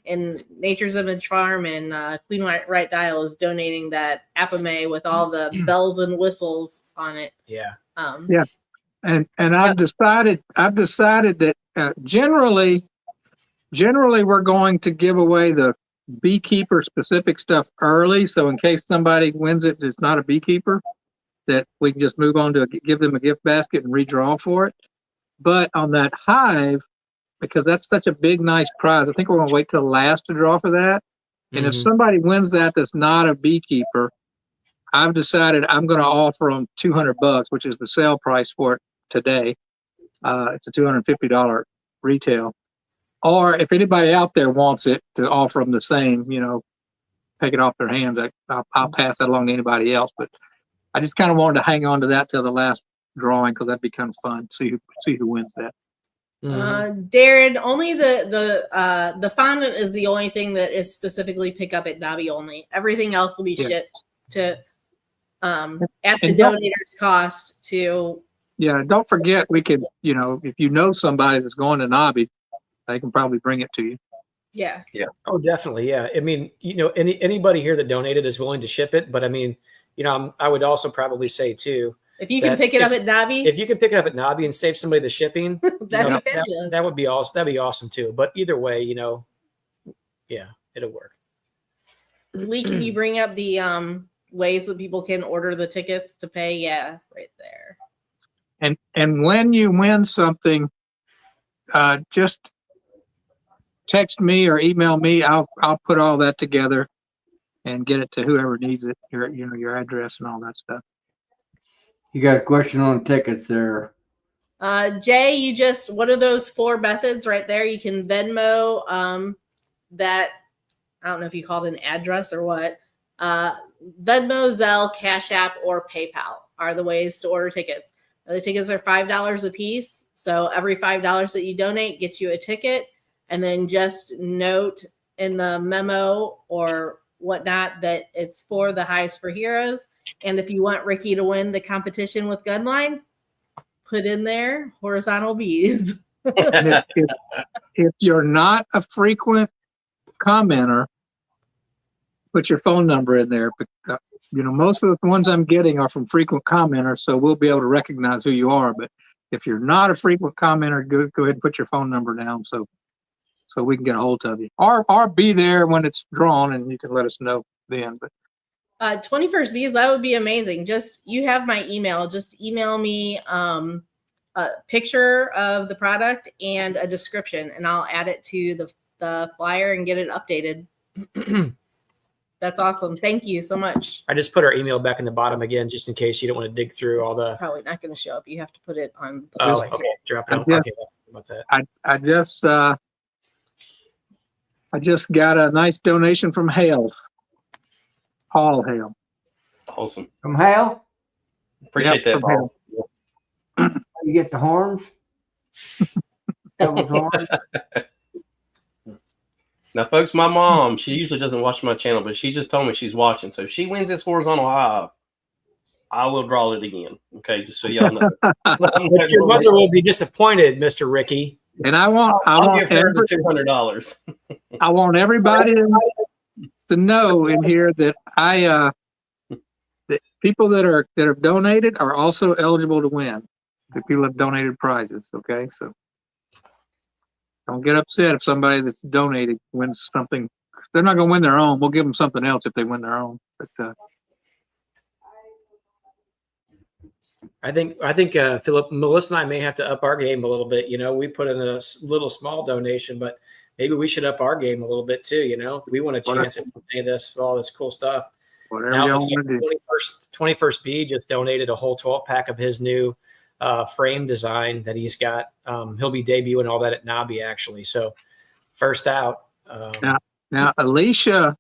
in Nature's Image Farm and Queen Right Dial is donating that Apame with all the bells and whistles on it. Yeah. Yeah. And I've decided that generally we're going to give away the beekeeper specific stuff early. So in case somebody wins it that's not a beekeeper, that we can just move on to give them a gift basket and redraw for it. But on that hive, because that's such a big, nice prize, I think we're going to wait till last to draw for that. And if somebody wins that's not a beekeeper, I've decided I'm going to offer them $200, which is the sale price for it today. It's a $250 retail. Or if anybody out there wants it, to offer them the same, take it off their hands. I'll pass that along to anybody else. But I just kind of wanted to hang on to that till the last drawing because that becomes fun. See who wins that. Darren, only the fondant is the only thing that is specifically pick up at NAHBE only. Everything else will be shipped to at the donator's cost to. Yeah, don't forget we could, if you know somebody that's going to NAHBE, they can probably bring it to you. Yeah. Yeah. Oh, definitely. Yeah. I mean, anybody here that donated is willing to ship it, but I mean, I would also probably say too, if you can pick it up at NAHBE, if you can pick it up at NAHBE and save somebody the shipping, that would be awesome. That'd be awesome too. But either way, yeah, it'll work. Lee, can you bring up the ways that people can order the tickets to pay? Yeah, right there. And when you win something, just text me or email me. I'll put all that together and get it to whoever needs it. Your address and all that stuff. You got a question on tickets there? Jay, what are those 4 methods right there? You can Venmo that. I don't know if you called an address or what. Venmo, Zelle, Cash App, or PayPal are the ways to order tickets. The tickets are $5 a piece. So every $5 that you donate gets you a ticket. And then just note in the memo or whatnot that it's for the Hives for Heroes. And if you want Ricky to win the competition with Gunline, put in there horizontal beads. If you're not a frequent commenter, put your phone number in there. Most of the ones I'm getting are from frequent commenters, so we'll be able to recognize who you are. But if you're not a frequent commenter, go ahead and put your phone number down so so we can get a hold of you, or be there when it's drawn, and you can let us know then. But 21st Bees, that would be amazing. Just, you have my email. Just email me a picture of the product and a description, and I'll add it to the flyer and get it updated. That's awesome. Thank you so much. I just put our email back in the bottom again, just in case you don't want to dig through all the. Probably not going to show up. You have to put it on. The Oh, site. okay. Drop it. I I'll just- talk to you about that. I just got a nice donation from Hale. Paul Hale. Awesome. From Hal, Appreciate Yep, that, from Paul. you get the horns. Double horns. Now, folks, my mom, she usually doesn't watch my channel, but she just told me she's watching. So if she wins this horizontal hive, I will draw it again. Okay, just so y'all know. But your mother will be disappointed, Mr. Ricky. And I want I'll give her the $200. I want everybody to know in here that that people that have donated are also eligible to win. The people have donated prizes. Okay, so don't get upset if somebody that's donated wins something. They're not going to win their own. We'll give them something else if they win their own. But I think Philip, Melissa and I may have to up our game a little bit. You know, we put in a little small donation, but maybe we should up our game a little bit too. You know, we want a chance at any of this, all this cool stuff. whatever Now, y'all looks want to like do. 21st B just donated a whole 12 pack of his new frame design that he's got. He'll be debuting all that at NAHBE actually. So first out. Now, Alicia,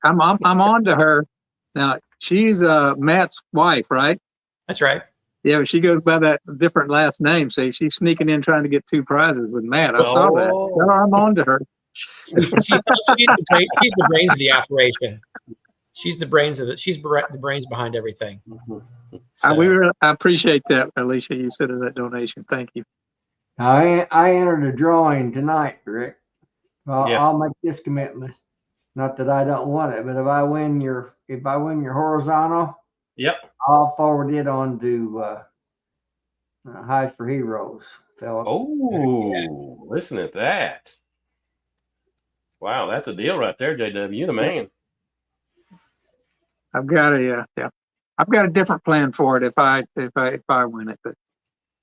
I'm on to her. Now, she's Matt's wife, right? That's right. Yeah, but she goes by that different last name. So she's sneaking in trying to get 2 prizes with Matt. I saw that. Oh. So I'm on to her. She's the brains of the operation. She's the brains behind everything. So, I appreciate that, Alicia. You said of that donation. Thank you. I entered a drawing tonight, Rick. Well, Yeah. I'll make this commitment. Not that I don't want it, but if I win your horizontal, Yep. I'll forward it on to Hives for Heroes, Philip. Oh, listen at that. Wow, that's a deal right there, JW. You the man. I've got a different plan for it if I win it, but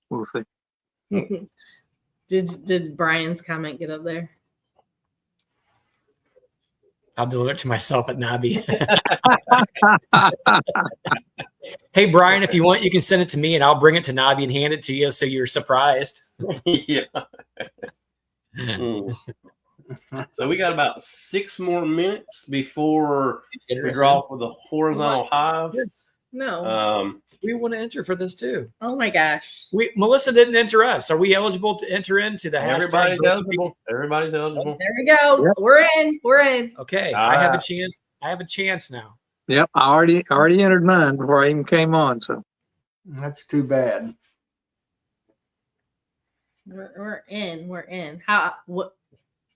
we'll see. Did Brian's comment get up there? I'll deliver it to myself at NAHBE. Hey, Brian, if you want, you can send it to me and I'll bring it to NAHBE and hand it to you so you're surprised. Yeah. So we got about 6 more minutes before we draw for the horizontal hive. No. We want to enter for this too. Oh my gosh. Melissa didn't enter us. Are we eligible to enter into the Everybody's hashtag? eligible. Everybody's eligible. There we go. Yep. We're in. We're in. Okay, I have a chance. I have a chance now. Yep, I already entered mine before I even came on. So That's too bad. We're in. We're in. How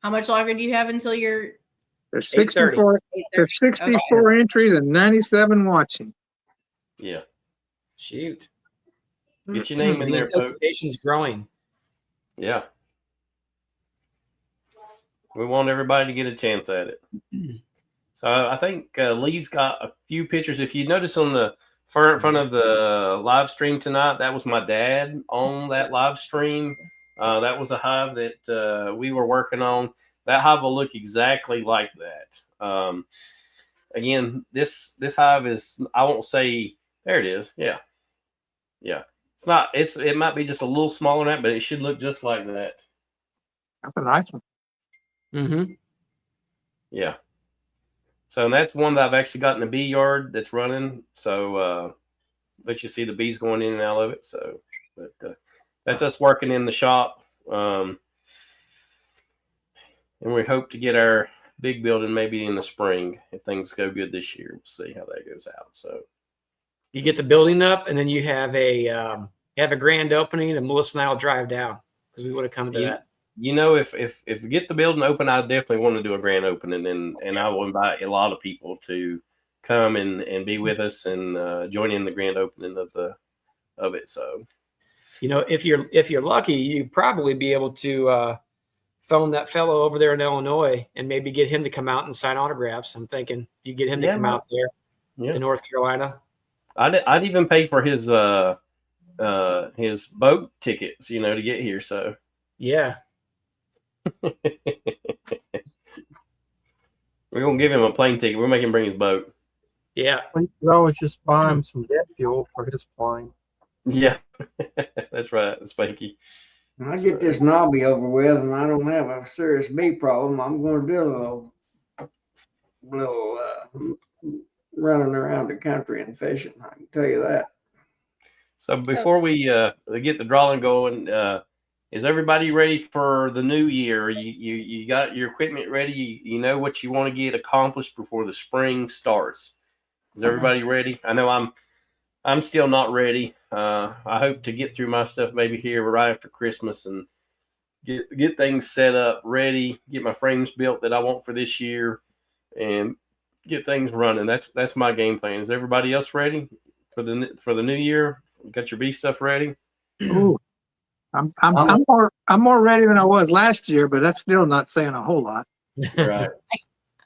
much longer do you have until you're there's 8:30. 64. There's 64 entries and 97 watching. Yeah. Shoot. Get your name in The there, folks. anticipation's growing. Yeah. We want everybody to get a chance at it. So I think Lee's got a few pictures. If you notice on the front of the live stream tonight, that was my dad on that live stream. That was a hive that we were working on. That hive will look exactly like that. Again, this hive is, I won't say, there it is. Yeah. Yeah. It's not, it might be just a little smaller than that, but it should look just like that. That's a nice one. Mm-hmm. Yeah. So that's one that I've actually got in the Beeyard that's running. So let you see the bees going in and out of it. So, but that's us working in the shop. And we hope to get our big building maybe in the spring if things go good this year. We'll see how that goes out. So You get the building up, and then you have a grand opening, and Melissa and I will drive down because we would have come to that. You know, if we get the building open, I definitely want to do a grand opening, and I will invite a lot of people to come and be with us and join in the grand opening of it. So, You know, if you're lucky, you'd probably be able to phone that fellow over there in Illinois and maybe get him to come out and sign autographs. I'm thinking if you get him to come out there to North Carolina. I'd even pay for his boat tickets, to get here. So yeah. We're gonna give him a plane ticket. We're making him bring his boat. Yeah. We could always just buy him some jet fuel for his plane. Yeah, that's right, Spanky. When I get this NAHBE over with and I don't have a serious bee problem, I'm going to do a little running around the country and fishing. I can tell you that. So before we get the drawing going, is everybody ready for the new year? You got your equipment ready? You know what you want to get accomplished before the spring starts. Is everybody ready? I know I'm still not ready. I hope to get through my stuff maybe here right after Christmas and get things set up, ready, get my frames built that I want for this year, and get things running. That's my game plan. Is everybody else ready for the new year? You got your bee stuff ready? Ooh, I'm more ready than I was last year, but that's still not saying a whole lot. Right.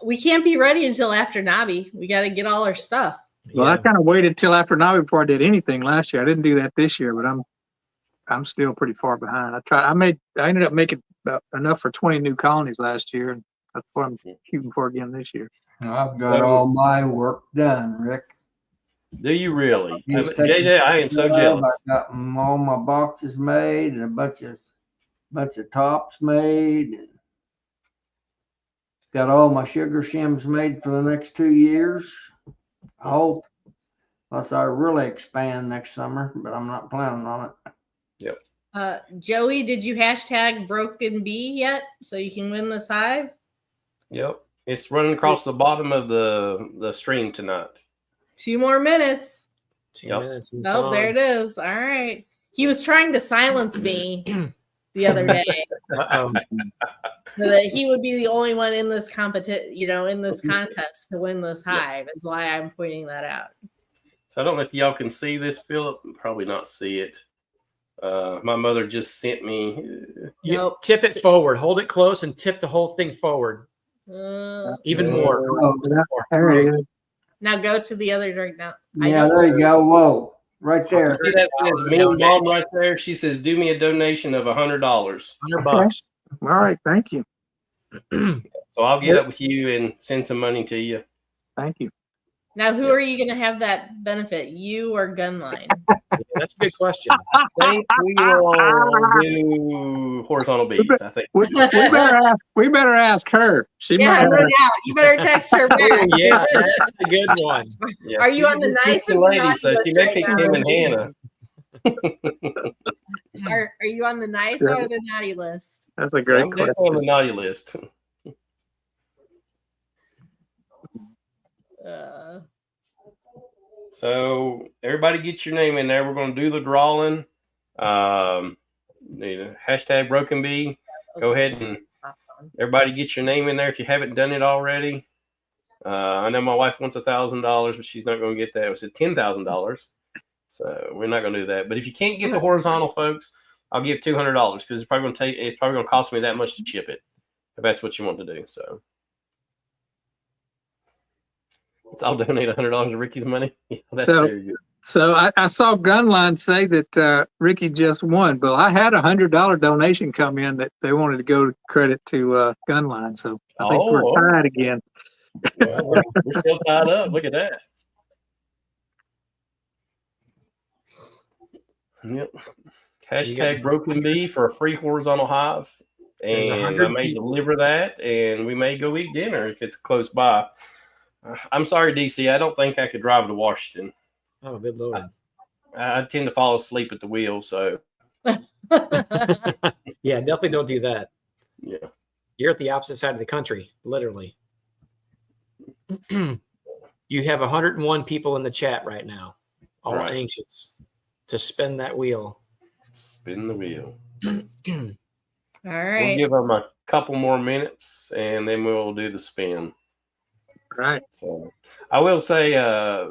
We can't be ready until after NAHBE. We got to get all our stuff. Well, I kind of waited till after NAHBE before I did anything last year. I didn't do that this year, but I'm still pretty far behind. I ended up making enough for 20 new colonies last year, and that's what I'm shooting for again this year. I've got all my work done, Rick. Do you really? Just JJ, I am so jealous. I got all my boxes made and a bunch of tops made. And got all my sugar shims made for the next 2 years. I hope, unless I really expand next summer, but I'm not planning on it. Yep. Joey, did you hashtag Broken Bee yet so you can win this hive? Yep. It's running across the bottom of the stream tonight. 2 more minutes. 2 minutes. Oh, there it is. All right. He was trying to silence me the other day. Uh-oh. So that he would be the only one in this in this contest to win this hive. Is why I'm pointing that out. So I don't know if y'all can see this, Philip. Probably not see it. My mother just sent me. Nope. Tip it forward. Hold it close and tip the whole thing forward. Even more. There it is. Now go to the other drink now. Yeah, there you go. Whoa. Right there. See that says Mean Mom right there? She says, do me a donation of $100. $100. All right, thank you. So I'll get up with you and send some money to you. Thank you. Now, who are you going to have that benefit? You or Gunline? That's a good question. I think we will do horizontal bees. I think We better ask her. She might. No doubt. You better text her back. Yeah, that's a good one. Yeah, Are you on the nice or the lady? naughty So she list may right pick now? Tim and Hannah. Are you on the nice or the naughty list? That's a great I'm definitely on the question. naughty list. So everybody get your name in there. We're going to do the drawing. Hashtag Broken Bee. Go ahead and everybody get your name in there if you haven't done it already. I know my wife wants $1,000, but she's not going to get that. It was $10,000. So we're not going to do that. But if you can't get the horizontal, folks, I'll give $200 because it's probably going to cost me that much to ship it if that's what you want to do. So I'll donate $100 of Ricky's money. Yeah, that's very good. So I saw Gunline say that Ricky just won, but I had $100 donation come in that they wanted to go credit to Gunline. So I think we're tied again. Well, we're still tied up. Look at that. Yep. Hashtag Broken Bee for a free horizontal hive. And I may deliver that, and we may go eat dinner if it's close by. I'm sorry, DC. I don't think I could drive to Washington. Oh, good Lord. I tend to fall asleep at the wheel, so. Yeah, definitely don't do that. Yeah. You're at the opposite side of the country, literally. You have 101 people in the chat right now, all anxious to spin that wheel. Spin the wheel. All right. We'll give them a couple more minutes, and then we'll do the spin. Right. So I will say, I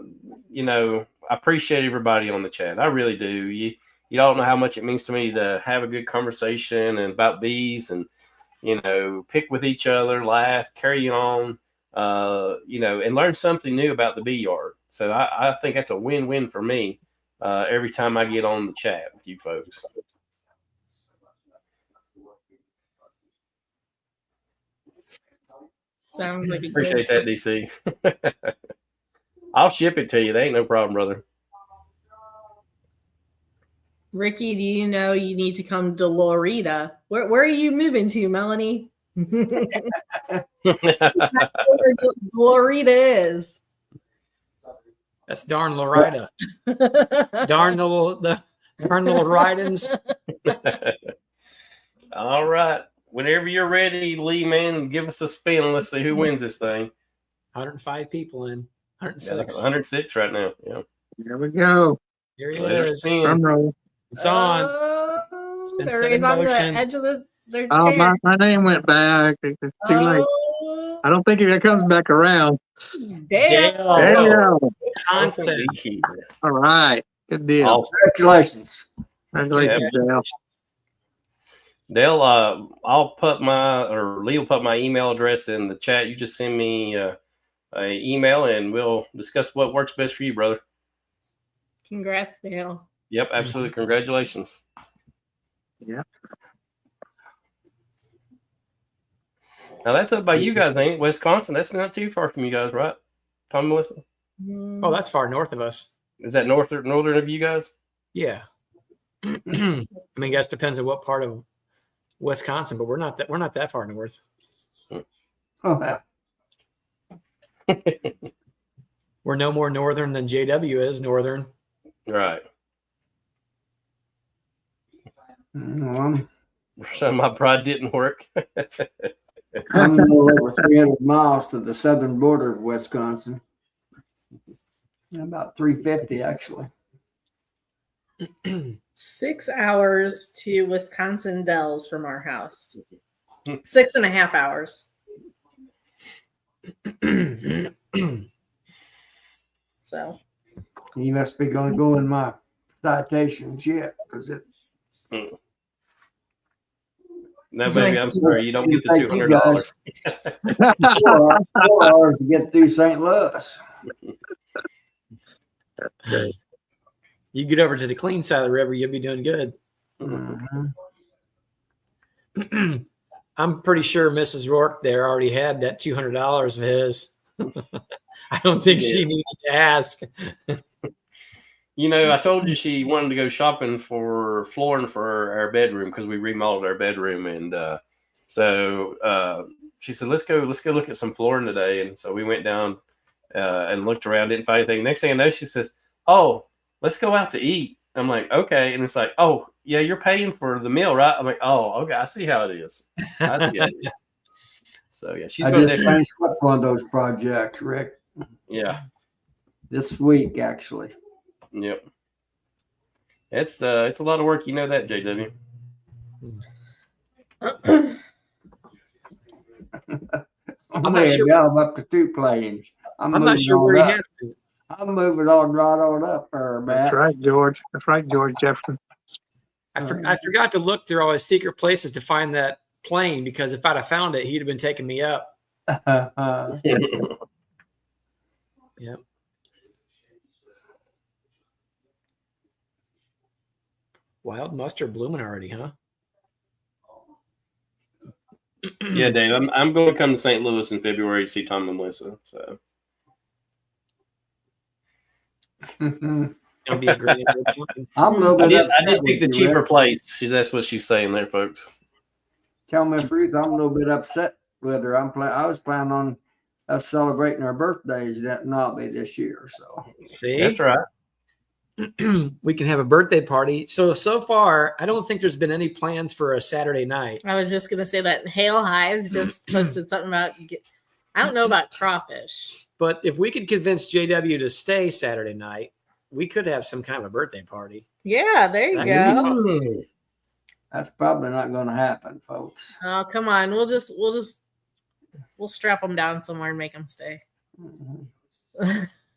appreciate everybody on the chat. I really do. You don't know how much it means to me to have a good conversation and about bees. And pick with each other, laugh, carry on, and learn something new about the Beeyard. So I think that's a win-win for me every time I get on the chat with you folks. Sounds like a Appreciate that, DC. I'll ship it to you. That ain't no problem, brother. Ricky, do you know you need to come to Loretta? Where are you moving to, Melanie? Where Loretta is. That's darn Loretta. darn the darn little Ridens. All right. Whenever you're ready, Lee, man, give us a spin. Let's see who wins this thing. 105 people in. 106. Yeah, 106 right now. Yeah. Here we go. Here he Let her is. spin. Drum roll. It's on. Oh, been there set he's in on the motion. edge of their Oh, chair. my name went back. It's too late. Oh, I don't think it comes back around. damn. Dale. There you go. Concept. All right. Good deal. Awesome. Congratulations. Congratulations, Dale. Dale, I'll put Lee will put my email address in the chat. You just send me an email and we'll discuss what works best for you, brother. Congrats, Dale. Yep, absolutely. Congratulations. Yeah. Now that's up by you guys, ain't it? Wisconsin. That's not too far from you guys, right? Tom, Melissa? Oh, that's far north of us. Is that northern of you guys? Yeah. I mean, I guess depends on what part of Wisconsin, but we're not that far north. Oh, We're no more northern than JW is northern. Right. well, So my pride didn't work. I'm a little over 300 miles to the southern border of Wisconsin. About 350, actually. 6 hours to Wisconsin Dells from our house. 6.5 hours. So You must be going to go in my citations yet, because it. No, baby, I'm Nice. sorry. You don't get the Thank you, $200. guys. 4 hours to get through St. Louis. You get over to the clean side of the river, you'll be doing good. Mhm. I'm pretty sure Mrs. Rourke there already had that $200 of his. I don't think she needed to ask. I told you she wanted to go shopping for flooring for our bedroom because we remodeled our bedroom, and so she said, "Let's go look at some flooring today." And so we went down and looked around, didn't find anything. Next thing I know, she says, "Oh, let's go out to eat." I'm like, "Okay," and it's like, "Oh, yeah, you're paying for the meal, right?" I'm like, "Oh, okay, I see how it is." I see how it is. So yeah, she's I going just to finished up one of those projects, Rick, yeah. this week, actually. Yep. It's a lot of work, you know that, JW. I'm not sure. I'm up to 2 planes. I'm not sure where he had it. I'm moving on right on up there, That's Matt. right, George. That's right, George Jefferson. I forgot to look through all his secret places to find that plane, because if I'd have found it, he'd have been taking me up. Yep. Wild mustard blooming already, huh? Yeah, Dave, I'm going to come to St. Louis in February to see Tom and Melissa. So It'll be a great. I'm a little I bit did pick the cheaper place. That's what she's saying there, folks. Tell Miss Ruth I'm a little bit upset with her. I was planning on us celebrating our birthdays at NAHBE this year. So See, That's right. we can have a birthday party. So far, I don't think there's been any plans for a Saturday night. I was just gonna say that Hail Hives just posted something about. I don't know about crawfish. But if we could convince JW to stay Saturday night, we could have some kind of a birthday party. Yeah, there you That could be go. fun. that's probably not going to happen, folks. Oh, come on. We'll strap them down somewhere and make them stay. Mhm.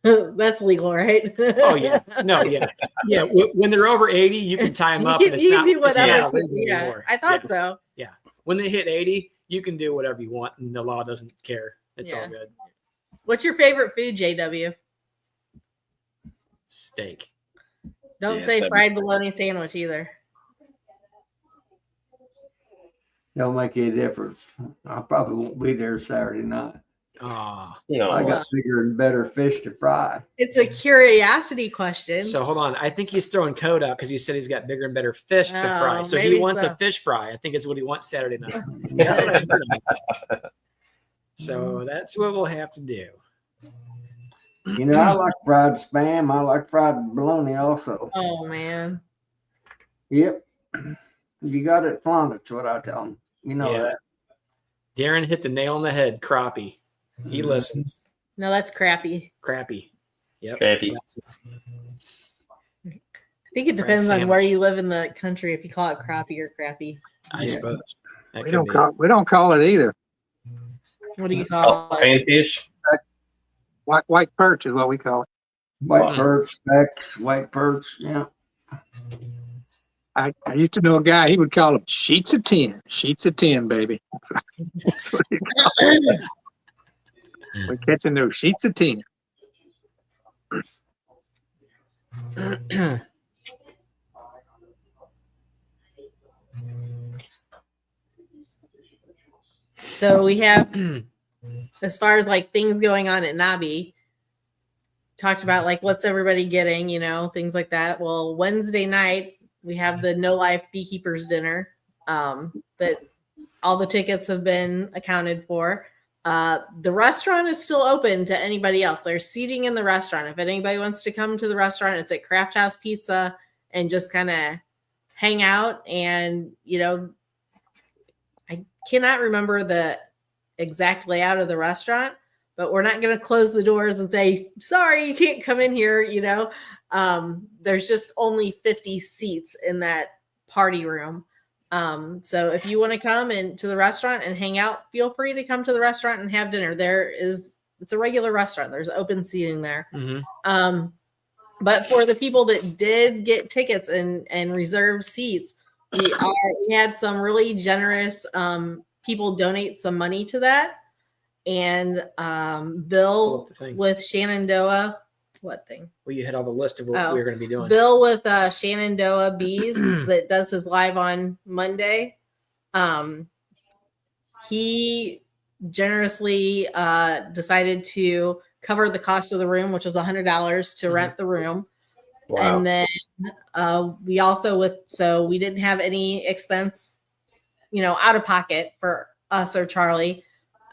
That's legal, right? Oh yeah, no, yeah. When they're over 80, you can tie them up. You and it's can not, do it's not whatever. illegal Yeah, anymore. I thought so. Yeah. when they hit 80, you can do whatever you want, and the law doesn't care. It's all Yeah. good. What's your favorite food, JW? Steak. Don't Yes, say that'd be fried steak. bologna sandwich either. Don't make any difference. I probably won't be there Saturday night. Ah. I No, got bigger and better fish to fry. It's a curiosity question. So hold on. I think he's throwing code out because he said he's got bigger and better fish to fry. Oh, So he maybe wants so. a fish fry. I think it's what he wants Saturday night. That's what I heard. So that's what we'll have to do. You know, I like fried spam. I like fried bologna also. Oh man. Yep. You got it flaunted, that's what I tell them. You know Yeah. that. Darren hit the nail on the head. Crappie. He listens. No, that's crappy. Crappy. Yep. Crappie. I think it depends on sandwich. where you live in the country if you call it crappie or crappy. I Yeah. suppose. That We could don't be. call it either. What do you call it? Panfish. White perch is what we call it. White perch, specks, white perch. Yeah. I used to know a guy, he would call them sheets of 10. Sheets of 10, baby. That's what he called it. We're catching those sheets of 10. So we have, as far as like things going on at NAHBE, talked about like what's everybody getting, you know, things like that. Well, Wednesday night we have the No Life Beekeepers dinner that all the tickets have been accounted for. The restaurant is still open to anybody else. There's seating in the restaurant. If anybody wants to come to the restaurant, it's at Craft House Pizza and just kind of hang out. And, you know, I cannot remember the exact layout of the restaurant, but we're not going to close the doors and say, sorry, you can't come in here. You know, there's just only 50 seats in that party room. So if you want to come into the restaurant and hang out, feel free to come to the restaurant and have dinner. It's a regular restaurant. There's open seating there. Mm-hmm. But for the people that did get tickets and reserved seats, we had some really generous people donate some money to that. And Bill with Shenandoah, what thing? Well, you had all the list of what we were going to be doing. Bill with Shenandoah Bees that does his live on Monday. He generously decided to cover the cost of the room, which was $100 to rent the room. Wow. And then we also so we didn't have any expense, you know, out of pocket for us or Charlie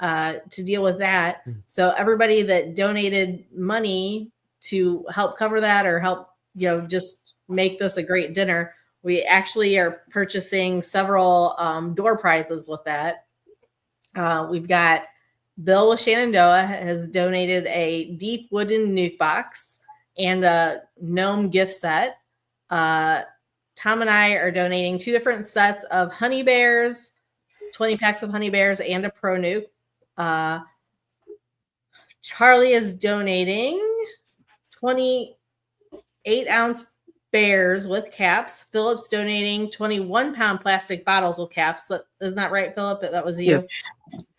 to deal with that. So everybody that donated money to help cover that or help, you know, just make this a great dinner, we actually are purchasing several door prizes with that. We've got Bill with Shenandoah has donated a deep wooden nuke box and a gnome gift set. Tom and I are donating 2 different sets of honey bears, 20 packs of honey bears, and a pro nuke. Charlie is donating 28-ounce bears with caps. Philip's donating 21-pound plastic bottles with caps. Isn't that right, Philip? That was you.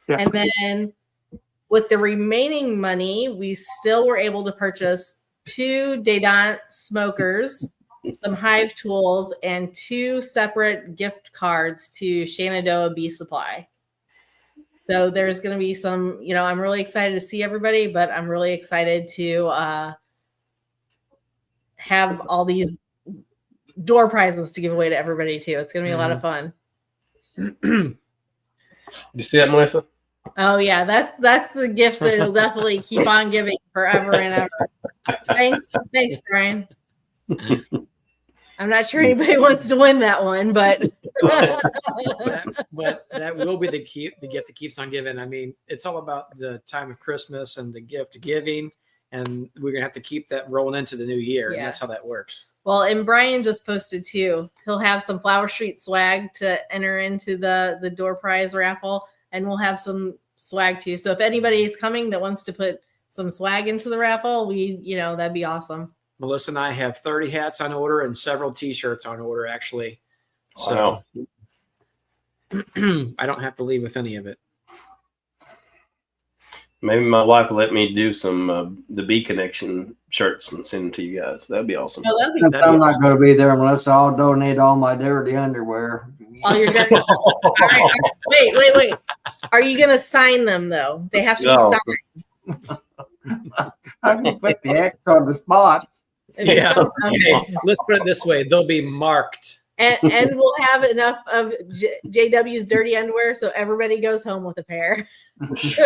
Yeah. And then with the remaining money, we still were able to purchase 2 Dedant smokers, some Hive tools, and 2 separate gift cards to Shenandoah Bee Supply. So there's going to be some, you know, I'm really excited to see everybody, but I'm really excited to have all these door prizes to give away to everybody too. It's going to be a lot of fun. You see that, Melissa? Oh yeah, that's the gift that will definitely keep on giving forever and ever. Thanks, Brian. I'm not sure anybody wants to win that one, but but that will be the gift that keeps on giving. I mean, it's all about the time of Christmas and the gift giving, and we're gonna have to keep that rolling into the new year. Yeah. And that's how that works. Well, and Brian just posted too. He'll have some Flower Street swag to enter into the door prize raffle, and we'll have some swag too. So if anybody is coming that wants to put some swag into the raffle, that'd be awesome. Melissa and I have 30 hats on order and several T-shirts on order, actually. So Wow. I don't have to leave with any of it. Maybe my wife will let me do some the Bee Connection shirts and send them to you guys. That'd be awesome. Oh, that'd be Since I'm not going to be there unless I'll donate all my dirty underwear. all your dirty. All right, wait. Are you gonna sign them though? They have to be No. signed. I can put the X on the spots. Yeah. Okay. Okay, let's put it this way: they'll be marked. And we'll have enough of JW's dirty underwear so everybody goes home with a pair. This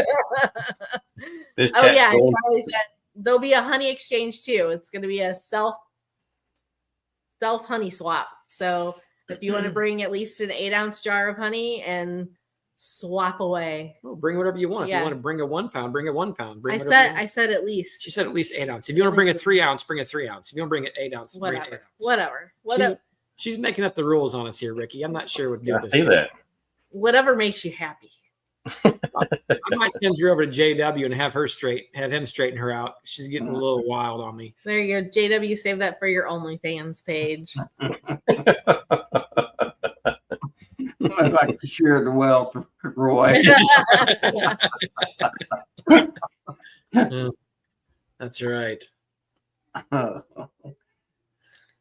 Oh chat's yeah, going- Charlie said there'll be a honey exchange too. It's going to be a self honey swap. So if you want to bring at least an 8-ounce jar of honey and swap away, Oh, bring whatever you want. If Yeah. you want to bring a 1 pound, bring a 1 pound. Bring I whatever you want. said at least. She said at least 8 ounce. If you want to bring a 3 ounce, bring a 3 ounce. If you want to bring an 8 ounce, bring an 8 ounce. Whatever. She's making up the rules on us here, Ricky. I'm not sure what to do I with this. see that. Whatever makes you happy. I might send you over to JW and have him straighten her out. She's getting a little wild on me. There you go. JW, save that for your OnlyFans page. I'd like to share the wealth, Roy. That's right.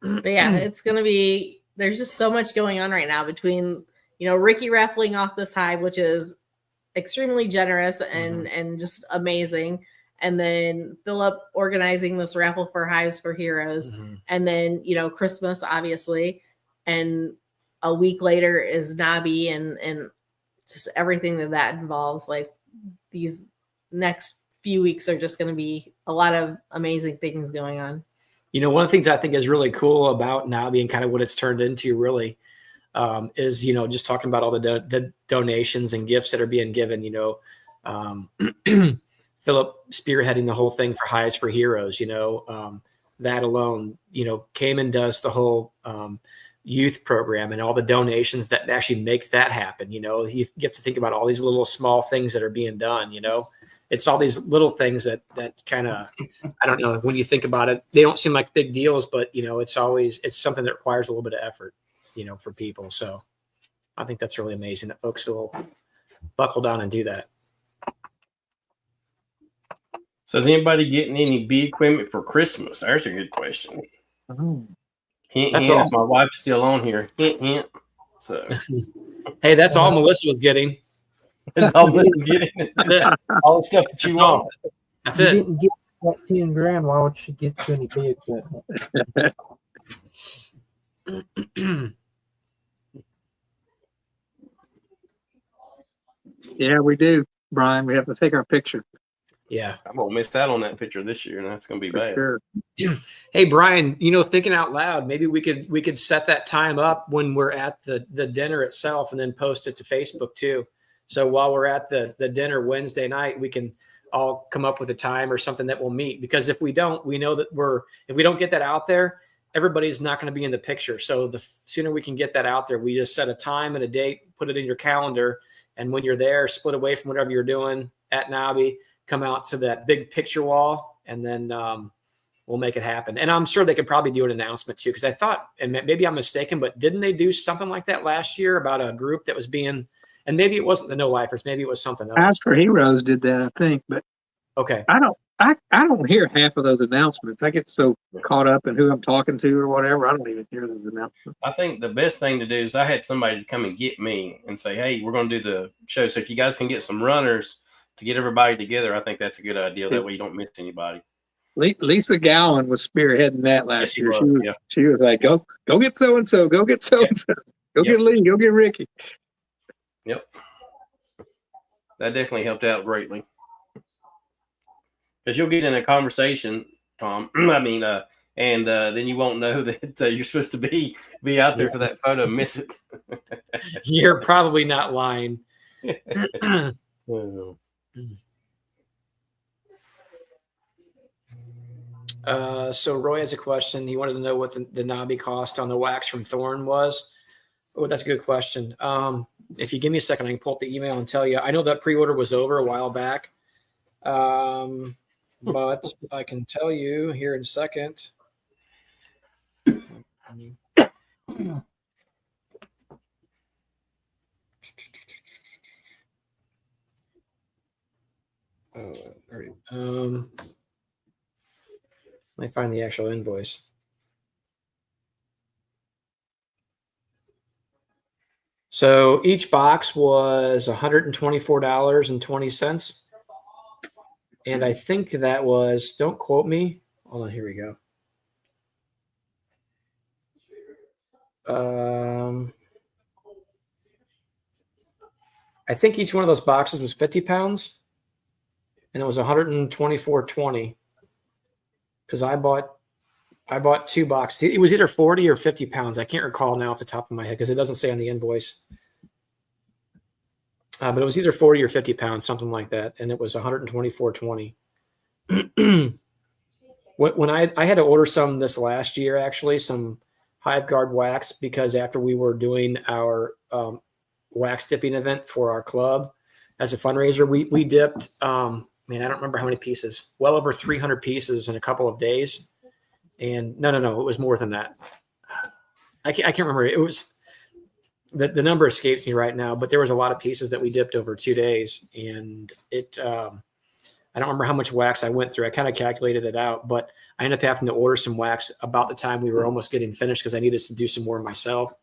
But yeah, it's going to be, there's just so much going on right now between, Ricky raffling off this hive, which is extremely generous and just amazing. And then Philip organizing this raffle for Hives for Heroes. Mhm. And then, Christmas, obviously. And a week later is NAHBE and just everything that involves. Like these next few weeks are just going to be a lot of amazing things going on. One of the things I think is really cool about NAHBE and kind of what it's turned into really is, just talking about all the donations and gifts that are being given, Philip spearheading the whole thing for Hives for Heroes, that alone, came and does the whole youth program and all the donations that actually make that happen. You get to think about all these little small things that are being done, It's all these little things that kind of, I don't know, when you think about it, they don't seem like big deals, but it's something that requires a little bit of effort, for people. So I think that's really amazing that folks will buckle down and do that. So is anybody getting any bee equipment for Christmas? There's a good question. Hint, That's hint, all. if my wife's still on here. Hint, hint. So Hey, that's all Melissa was getting. that's all Lynn's getting. That's it. All the stuff that you want. That's You it. didn't get that 10 grand. Why would she get you any big equipment? Yeah, we do, Brian. We have to take our picture. Yeah. I'm gonna miss out on that picture this year, and that's gonna be For bad. sure. Hey, Brian, thinking out loud, maybe we could set that time up when we're at the dinner itself and then post it to Facebook too. So while we're at the dinner Wednesday night, we can all come up with a time or something that we'll meet, because if we don't, we know that if we don't get that out there, everybody's not going to be in the picture. So the sooner we can get that out there, we just set a time and a date, put it in your calendar. And when you're there, split away from whatever you're doing at NAHBE, come out to that big picture wall, and then we'll make it happen. And I'm sure they could probably do an announcement too, because I thought, and maybe I'm mistaken, but didn't they do something like that last year about a group that was being, and maybe it wasn't the No Lifers, maybe it was something else. Hives for Heroes did that, I think, but Okay. I don't hear half of those announcements. I get so caught up in who I'm talking to or whatever. I don't even hear those announcements. I think the best thing to do is I had somebody to come and get me and say, "Hey, we're going to do the show. So if you guys can get some runners to get everybody together, I think that's a good idea. That way you don't miss anybody." Lisa Gowan was spearheading that last Yes, she year. was, yeah. She was like, "Go get so and so. Go get so and so. Go Yep. get Lee. Go get Ricky." Yep. That definitely helped out greatly. Because you'll get in a conversation, Tom. And then you won't know that you're supposed to be out there for that photo and miss it. You're probably not lying. Oh. So Roy has a question. He wanted to know what the NAHBE cost on the wax from Thorn was. Oh, that's a good question. If you give me a second, I can pull up the email and tell you. I know that pre-order was over a while back, but I can tell you here in a second. All right. Let me find the actual invoice. So each box was $124.20. And I think that was, don't quote me. Hold on, here we go. I think each one of those boxes was 50 pounds, and it was 124.20 because I bought 2 boxes. It was either 40 or 50 pounds. I can't recall now off the top of my head because it doesn't say on the invoice. But it was either 40 or 50 pounds, something like that, and it was 124.20. When I had to order some this last year, actually, some Hive Guard wax, because after we were doing our wax dipping event for our club as a fundraiser, we dipped, I don't remember how many pieces, well over 300 pieces in a couple of days. And no, it was more than that. I can't remember. It was, the number escapes me right now, but there was a lot of pieces that we dipped over 2 days, and it, I don't remember how much wax I went through. I kind of calculated it out, but I ended up having to order some wax about the time we were almost getting finished because I needed to do some more myself.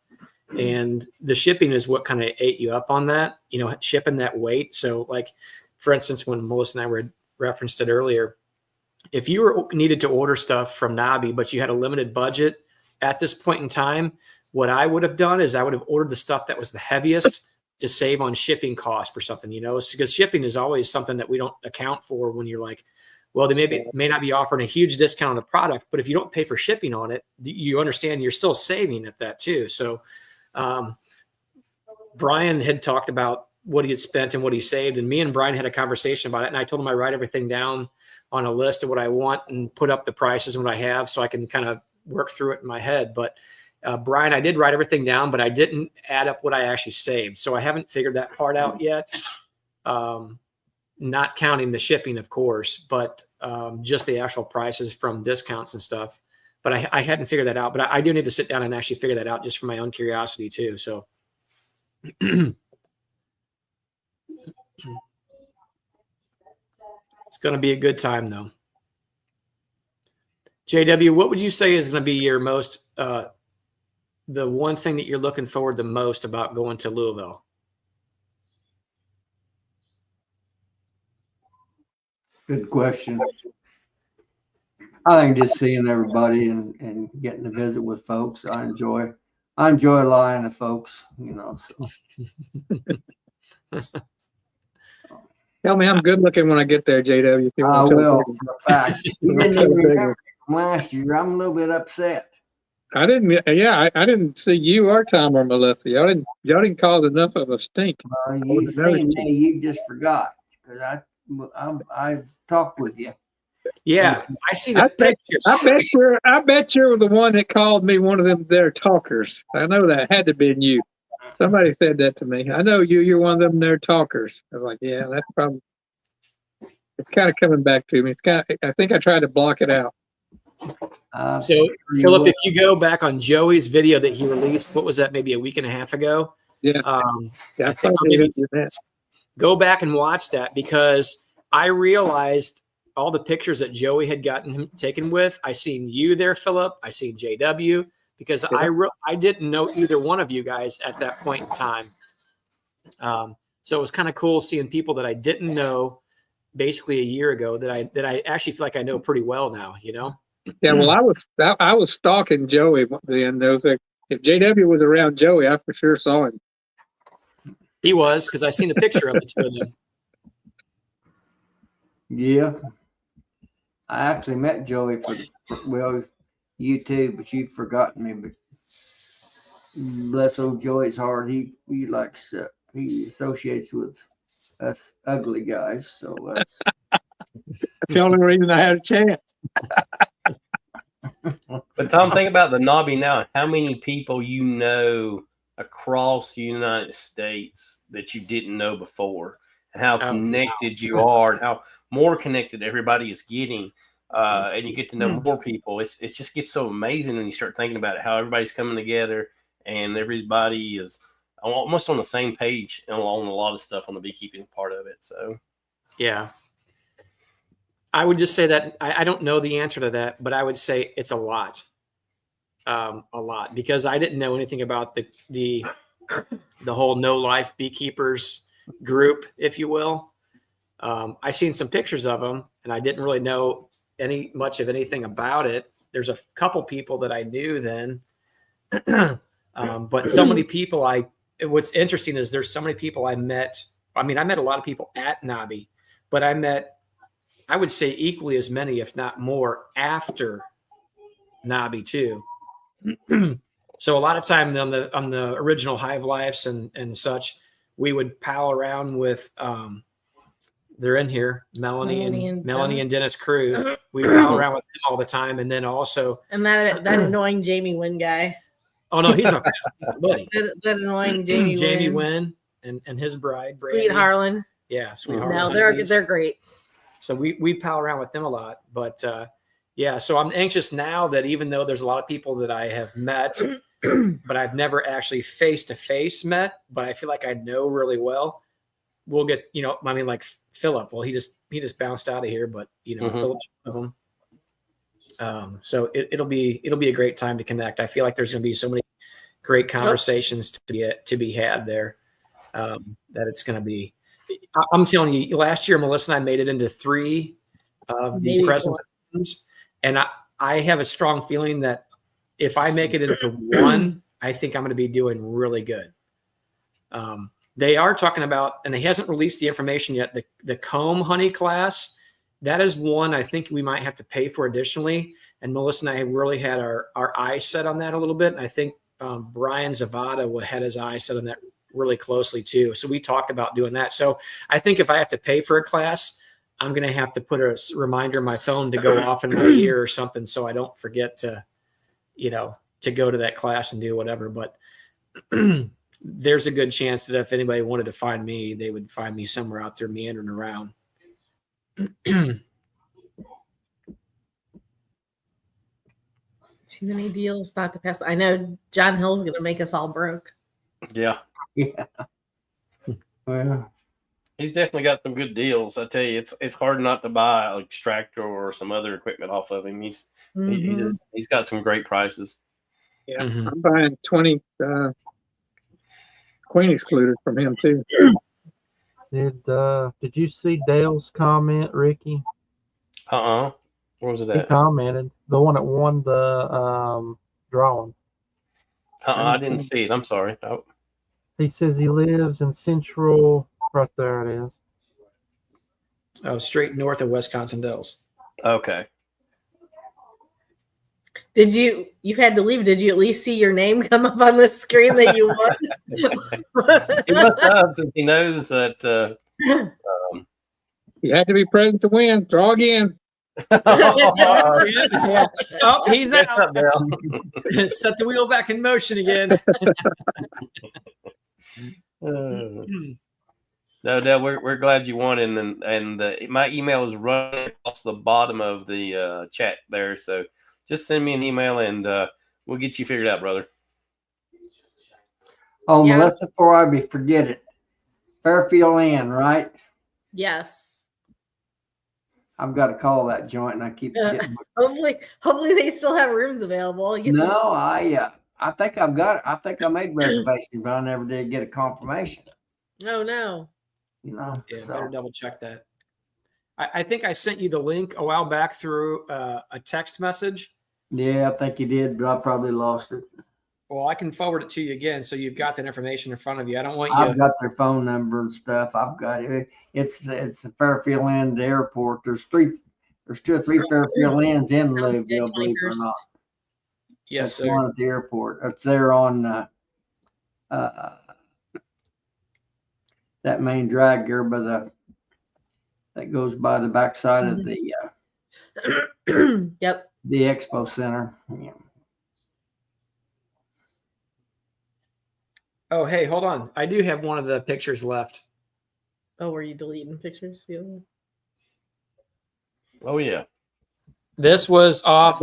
And the shipping is what kind of ate you up on that, shipping that weight. So like, for instance, when Melissa and I were referenced it earlier, if you needed to order stuff from NAHBE, but you had a limited budget at this point in time, what I would have done is I would have ordered the stuff that was the heaviest to save on shipping costs for something, because shipping is always something that we don't account for when you're like, well, they may not be offering a huge discount on the product, but if you don't pay for shipping on it, you understand you're still saving at that too. So Brian had talked about what he had spent and what he saved, and me and Brian had a conversation about it, and I told him I write everything down on a list of what I want and put up the prices and what I have so I can kind of work through it in my head. But Brian, I did write everything down, but I didn't add up what I actually saved. So I haven't figured that part out yet. Not counting the shipping, of course, but just the actual prices from discounts and stuff. But I hadn't figured that out. But I do need to sit down and actually figure that out just for my own curiosity too. So it's going to be a good time though. JW, what would you say is going to be your most, the one thing that you're looking forward the most about going to Louisville? Good question. I think just seeing everybody and getting to visit with folks. I enjoy lying to folks, so. Tell me I'm good looking when I get there, JW. If you I want to will, tell me. for a fact. You didn't even remember from last year. I'm a little bit upset. I didn't. Yeah, I didn't see you or Tom or Melissa. Y'all didn't cause enough of a stink. You seen me, you just forgot because I talked with you. Yeah, I see the pictures. I bet you're the one that called me one of them there talkers. I know that had to be you. Somebody said that to me. I know you're one of them there talkers. I was like, yeah, that's probably. It's kind of coming back to me. I think I tried to block it out. So, Philip, if you go back on Joey's video that he released, what was that? Maybe a week and a half ago. Yeah. I think go back and watch that because I realized all the pictures that Joey had gotten him taken with. I seen you there, Philip. I seen JW because I didn't know either one of you guys at that point in time. So it was kind of cool seeing people that I didn't know basically a year ago that I actually feel like I know pretty well now, Yeah, well, I was stalking Joey then. If JW was around Joey, I for sure saw him. He was because I seen a picture of the two of them. Yeah, I actually met Joey well, you too, but you've forgotten me. But bless old Joey's heart, he likes he associates with us ugly guys, so that's the only reason I had a chance. But Tom, think about the NAHBE now. How many people across the United States that you didn't know before, and how connected you are, and how more connected everybody is getting, and you get to know more people. It just gets so amazing when you start thinking about it, how everybody's coming together and everybody is almost on the same page on a lot of stuff on the beekeeping part of it. So, yeah. I would just say that I don't know the answer to that, but I would say it's a lot, because I didn't know anything about the whole no life beekeepers group, if you will. I seen some pictures of them, and I didn't really know much of anything about it. There's a couple people that I knew then, but so many people. What's interesting is there's so many people I met. I mean, I met a lot of people at NAHBE, but I would say equally as many, if not more, after NAHBE too. So a lot of time on the original Hive Lives and such, we would pal around with they're in here, Melanie and Dennis Cruz. We pal around with them all the time, and then also that annoying Jamie Wynn guy. Oh no, he's my buddy. That annoying Jamie Wynn and his bride, Brandy. Sweet Harlan. Yeah, Sweet No, Harlan. they're great. So we pal around with them a lot, but yeah. So I'm anxious now that even though there's a lot of people that I have met, but I've never actually face to face met, but I feel like I know really well. We'll get, I mean, like Philip. Well, he just bounced out of here, but Philip's one of them. So it'll be a great time to connect. I feel like there's going to be so many great conversations to be had there. That it's going to be. I'm telling you, last year Melissa and I made it into 3 of the presentations, and I have a strong feeling that if I make it into 1, I think I'm going to be doing really good. They are talking about, and he hasn't released the information yet, the comb honey class. That is one I think we might have to pay for additionally. And Melissa and I really had our eyes set on that a little bit. And I think Brian Zavada had his eyes set on that really closely too. So we talked about doing that. So I think if I have to pay for a class, I'm going to have to put a reminder on my phone to go off in my ear or something, so I don't forget to go to that class and do whatever. But there's a good chance that if anybody wanted to find me, they would find me somewhere out there meandering around. Too many deals not to pass. I know John Hill's going to make us all broke. Yeah. Yeah. Well, He's definitely got some good deals. I tell you, it's hard not to buy an extractor or some other equipment off of him. He's got some great prices. Yeah, I'm buying 20 queen excluders from him too. Did you see Dale's comment, Ricky? Where was it He at? commented, the one that won the drawing. I didn't see it. I'm sorry. Oh. He says he lives in Central. Right there it is. Oh, straight north of Wisconsin Dells. Okay. You've had to leave. Did you at least see your name come up on the screen that you won? He must have, since he knows that. You had to be present to win. Draw again. Oh, he's Messed out. up, Dale. Set the wheel back in motion again. No, Dale, we're glad you won, and my email is running across the bottom of the chat there. So just send me an email, and we'll get you figured out, brother. Oh, Yeah. Melissa, before I forget it, Fairfield Inn, right? Yes. I've got to call that joint, and I keep getting. Hopefully they still have rooms available. No, I think I've got it. I think I made reservations, but I never did get a confirmation. Oh no. Yeah, So. better double check that. I think I sent you the link a while back through a text message. Yeah, I think you did, but I probably lost it. Well, I can forward it to you again, so you've got that information in front of you. I don't want I've you. got their phone number and stuff. I've got it. It's the Fairfield Inn Airport. There's 2 or 3 Fairfield Inns in Louisville, believe it or not. Yes, That's sir. one at the airport. It's there on that main drag there that goes by the backside of the Yep. the expo center. Yeah. Oh, hey, hold on. I do have one of the pictures left. Oh, were you deleting pictures? Oh yeah. This was off.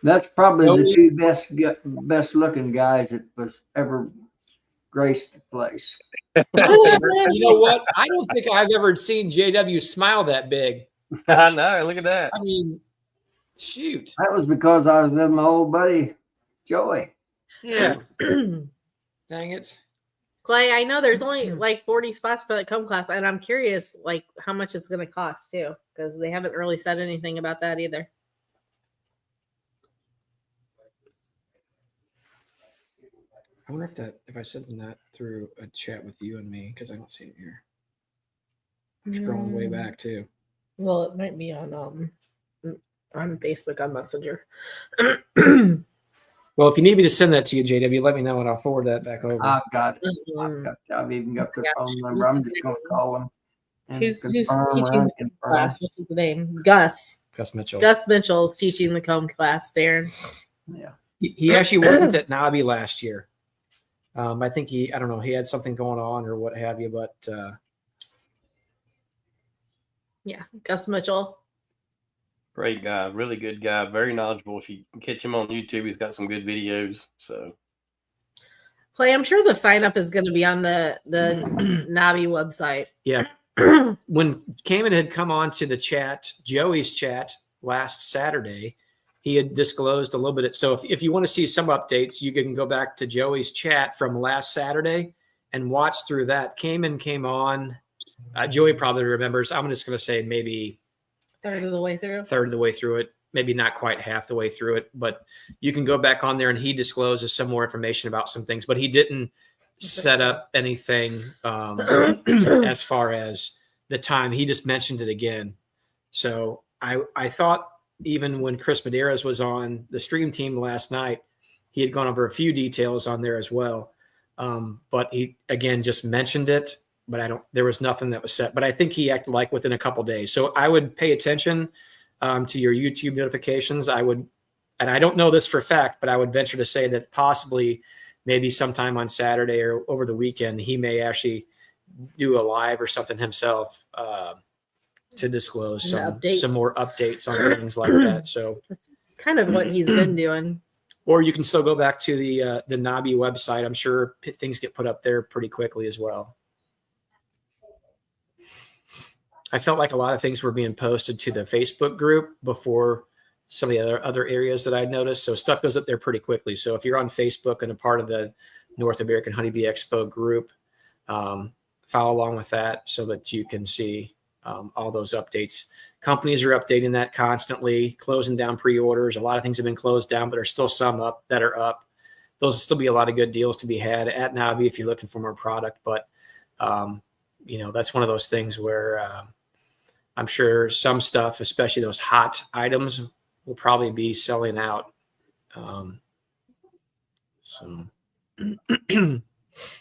That's probably the 2 best looking guys that was ever graced the place. You know what? I don't think I've ever seen JW smile that big. I know. Look at that. I mean, shoot. That was because I was with my old buddy Joey. Yeah. Dang it. Clay, I know there's only like 40 spots for that comb class, and I'm curious like how much it's going to cost too, because they haven't really said anything about that either. I wonder if I sent them that through a chat with you and me, because I don't see it here. I'm scrolling way back too. Well, it might be on Facebook on Messenger. Well, if you need me to send that to you, JW, let me know and I'll forward that back over. I've even got the phone number. I'm just gonna call him. And Who's confirm teaching or the unconfirm. class? What's his name? Gus. Gus Mitchell. Gus Mitchell is teaching the comb class, Darren. Yeah. He actually wasn't at NAHBE last year. I think I don't know, he had something going on or what have you, but Yeah, Gus Mitchell. Great guy, really good guy, very knowledgeable. If you can catch him on YouTube, he's got some good videos. So, Clay, I'm sure the sign up is going to be on the NAHBE website. yeah. When Cayman had come on to the chat, Joey's chat last Saturday, he had disclosed a little bit. So if you want to see some updates, you can go back to Joey's chat from last Saturday and watch through that. Cayman came on. Joey probably remembers. I'm just going to say maybe Third of the way through it, maybe not quite half the way through it, but you can go back on there and he discloses some more information about some things, but he didn't set up anything as far as the time. He just mentioned it again. So I thought even when Chris Medeiros was on the stream team last night, he had gone over a few details on there as well. But he, again, just mentioned it, but there was nothing that was set, but I think he acted like within a couple days. So I would pay attention to your YouTube notifications. And I don't know this for a fact, but I would venture to say that possibly maybe sometime on Saturday or over the weekend, he may actually do a live or something himself to disclose some more updates on things like that. So that's kind of what he's been doing. Or you can still go back to the NAHBE website. I'm sure things get put up there pretty quickly as well. I felt like a lot of things were being posted to the Facebook group before some of the other areas that I noticed. So stuff goes up there pretty quickly. So if you're on Facebook and a part of the North American Honeybee Expo group, follow along with that so that you can see all those updates. Companies are updating that constantly, closing down pre-orders. A lot of things have been closed down, but there's still some up that are up. Those will still be a lot of good deals to be had at NAHBE if you're looking for more product. But, that's one of those things where I'm sure some stuff, especially those hot items, will probably be selling out.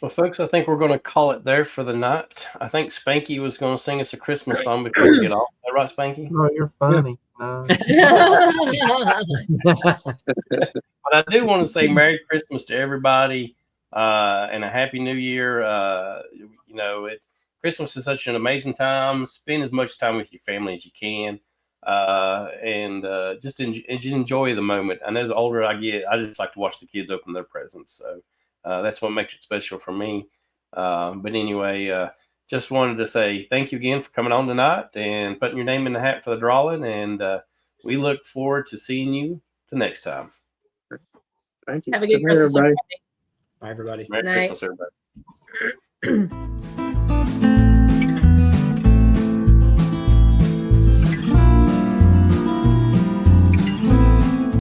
Well, folks, I think we're going to call it there for the night. I think Spanky was going to sing us a Christmas song before we get off. Is that right, Spanky? Oh, you're funny. No. But I do want to say Merry Christmas to everybody and a Happy New Year. Christmas is such an amazing time. Spend as much time with your family as you can, and just enjoy the moment. And as the older I get, I just like to watch the kids open their presents. So that's what makes it special for me. But anyway, just wanted to say thank you again for coming on tonight and putting your name in the hat for the drawing. And we look forward to seeing you the next time. Thank you. Have a good Christmas, everybody. Bye, everybody. Merry Christmas, everybody.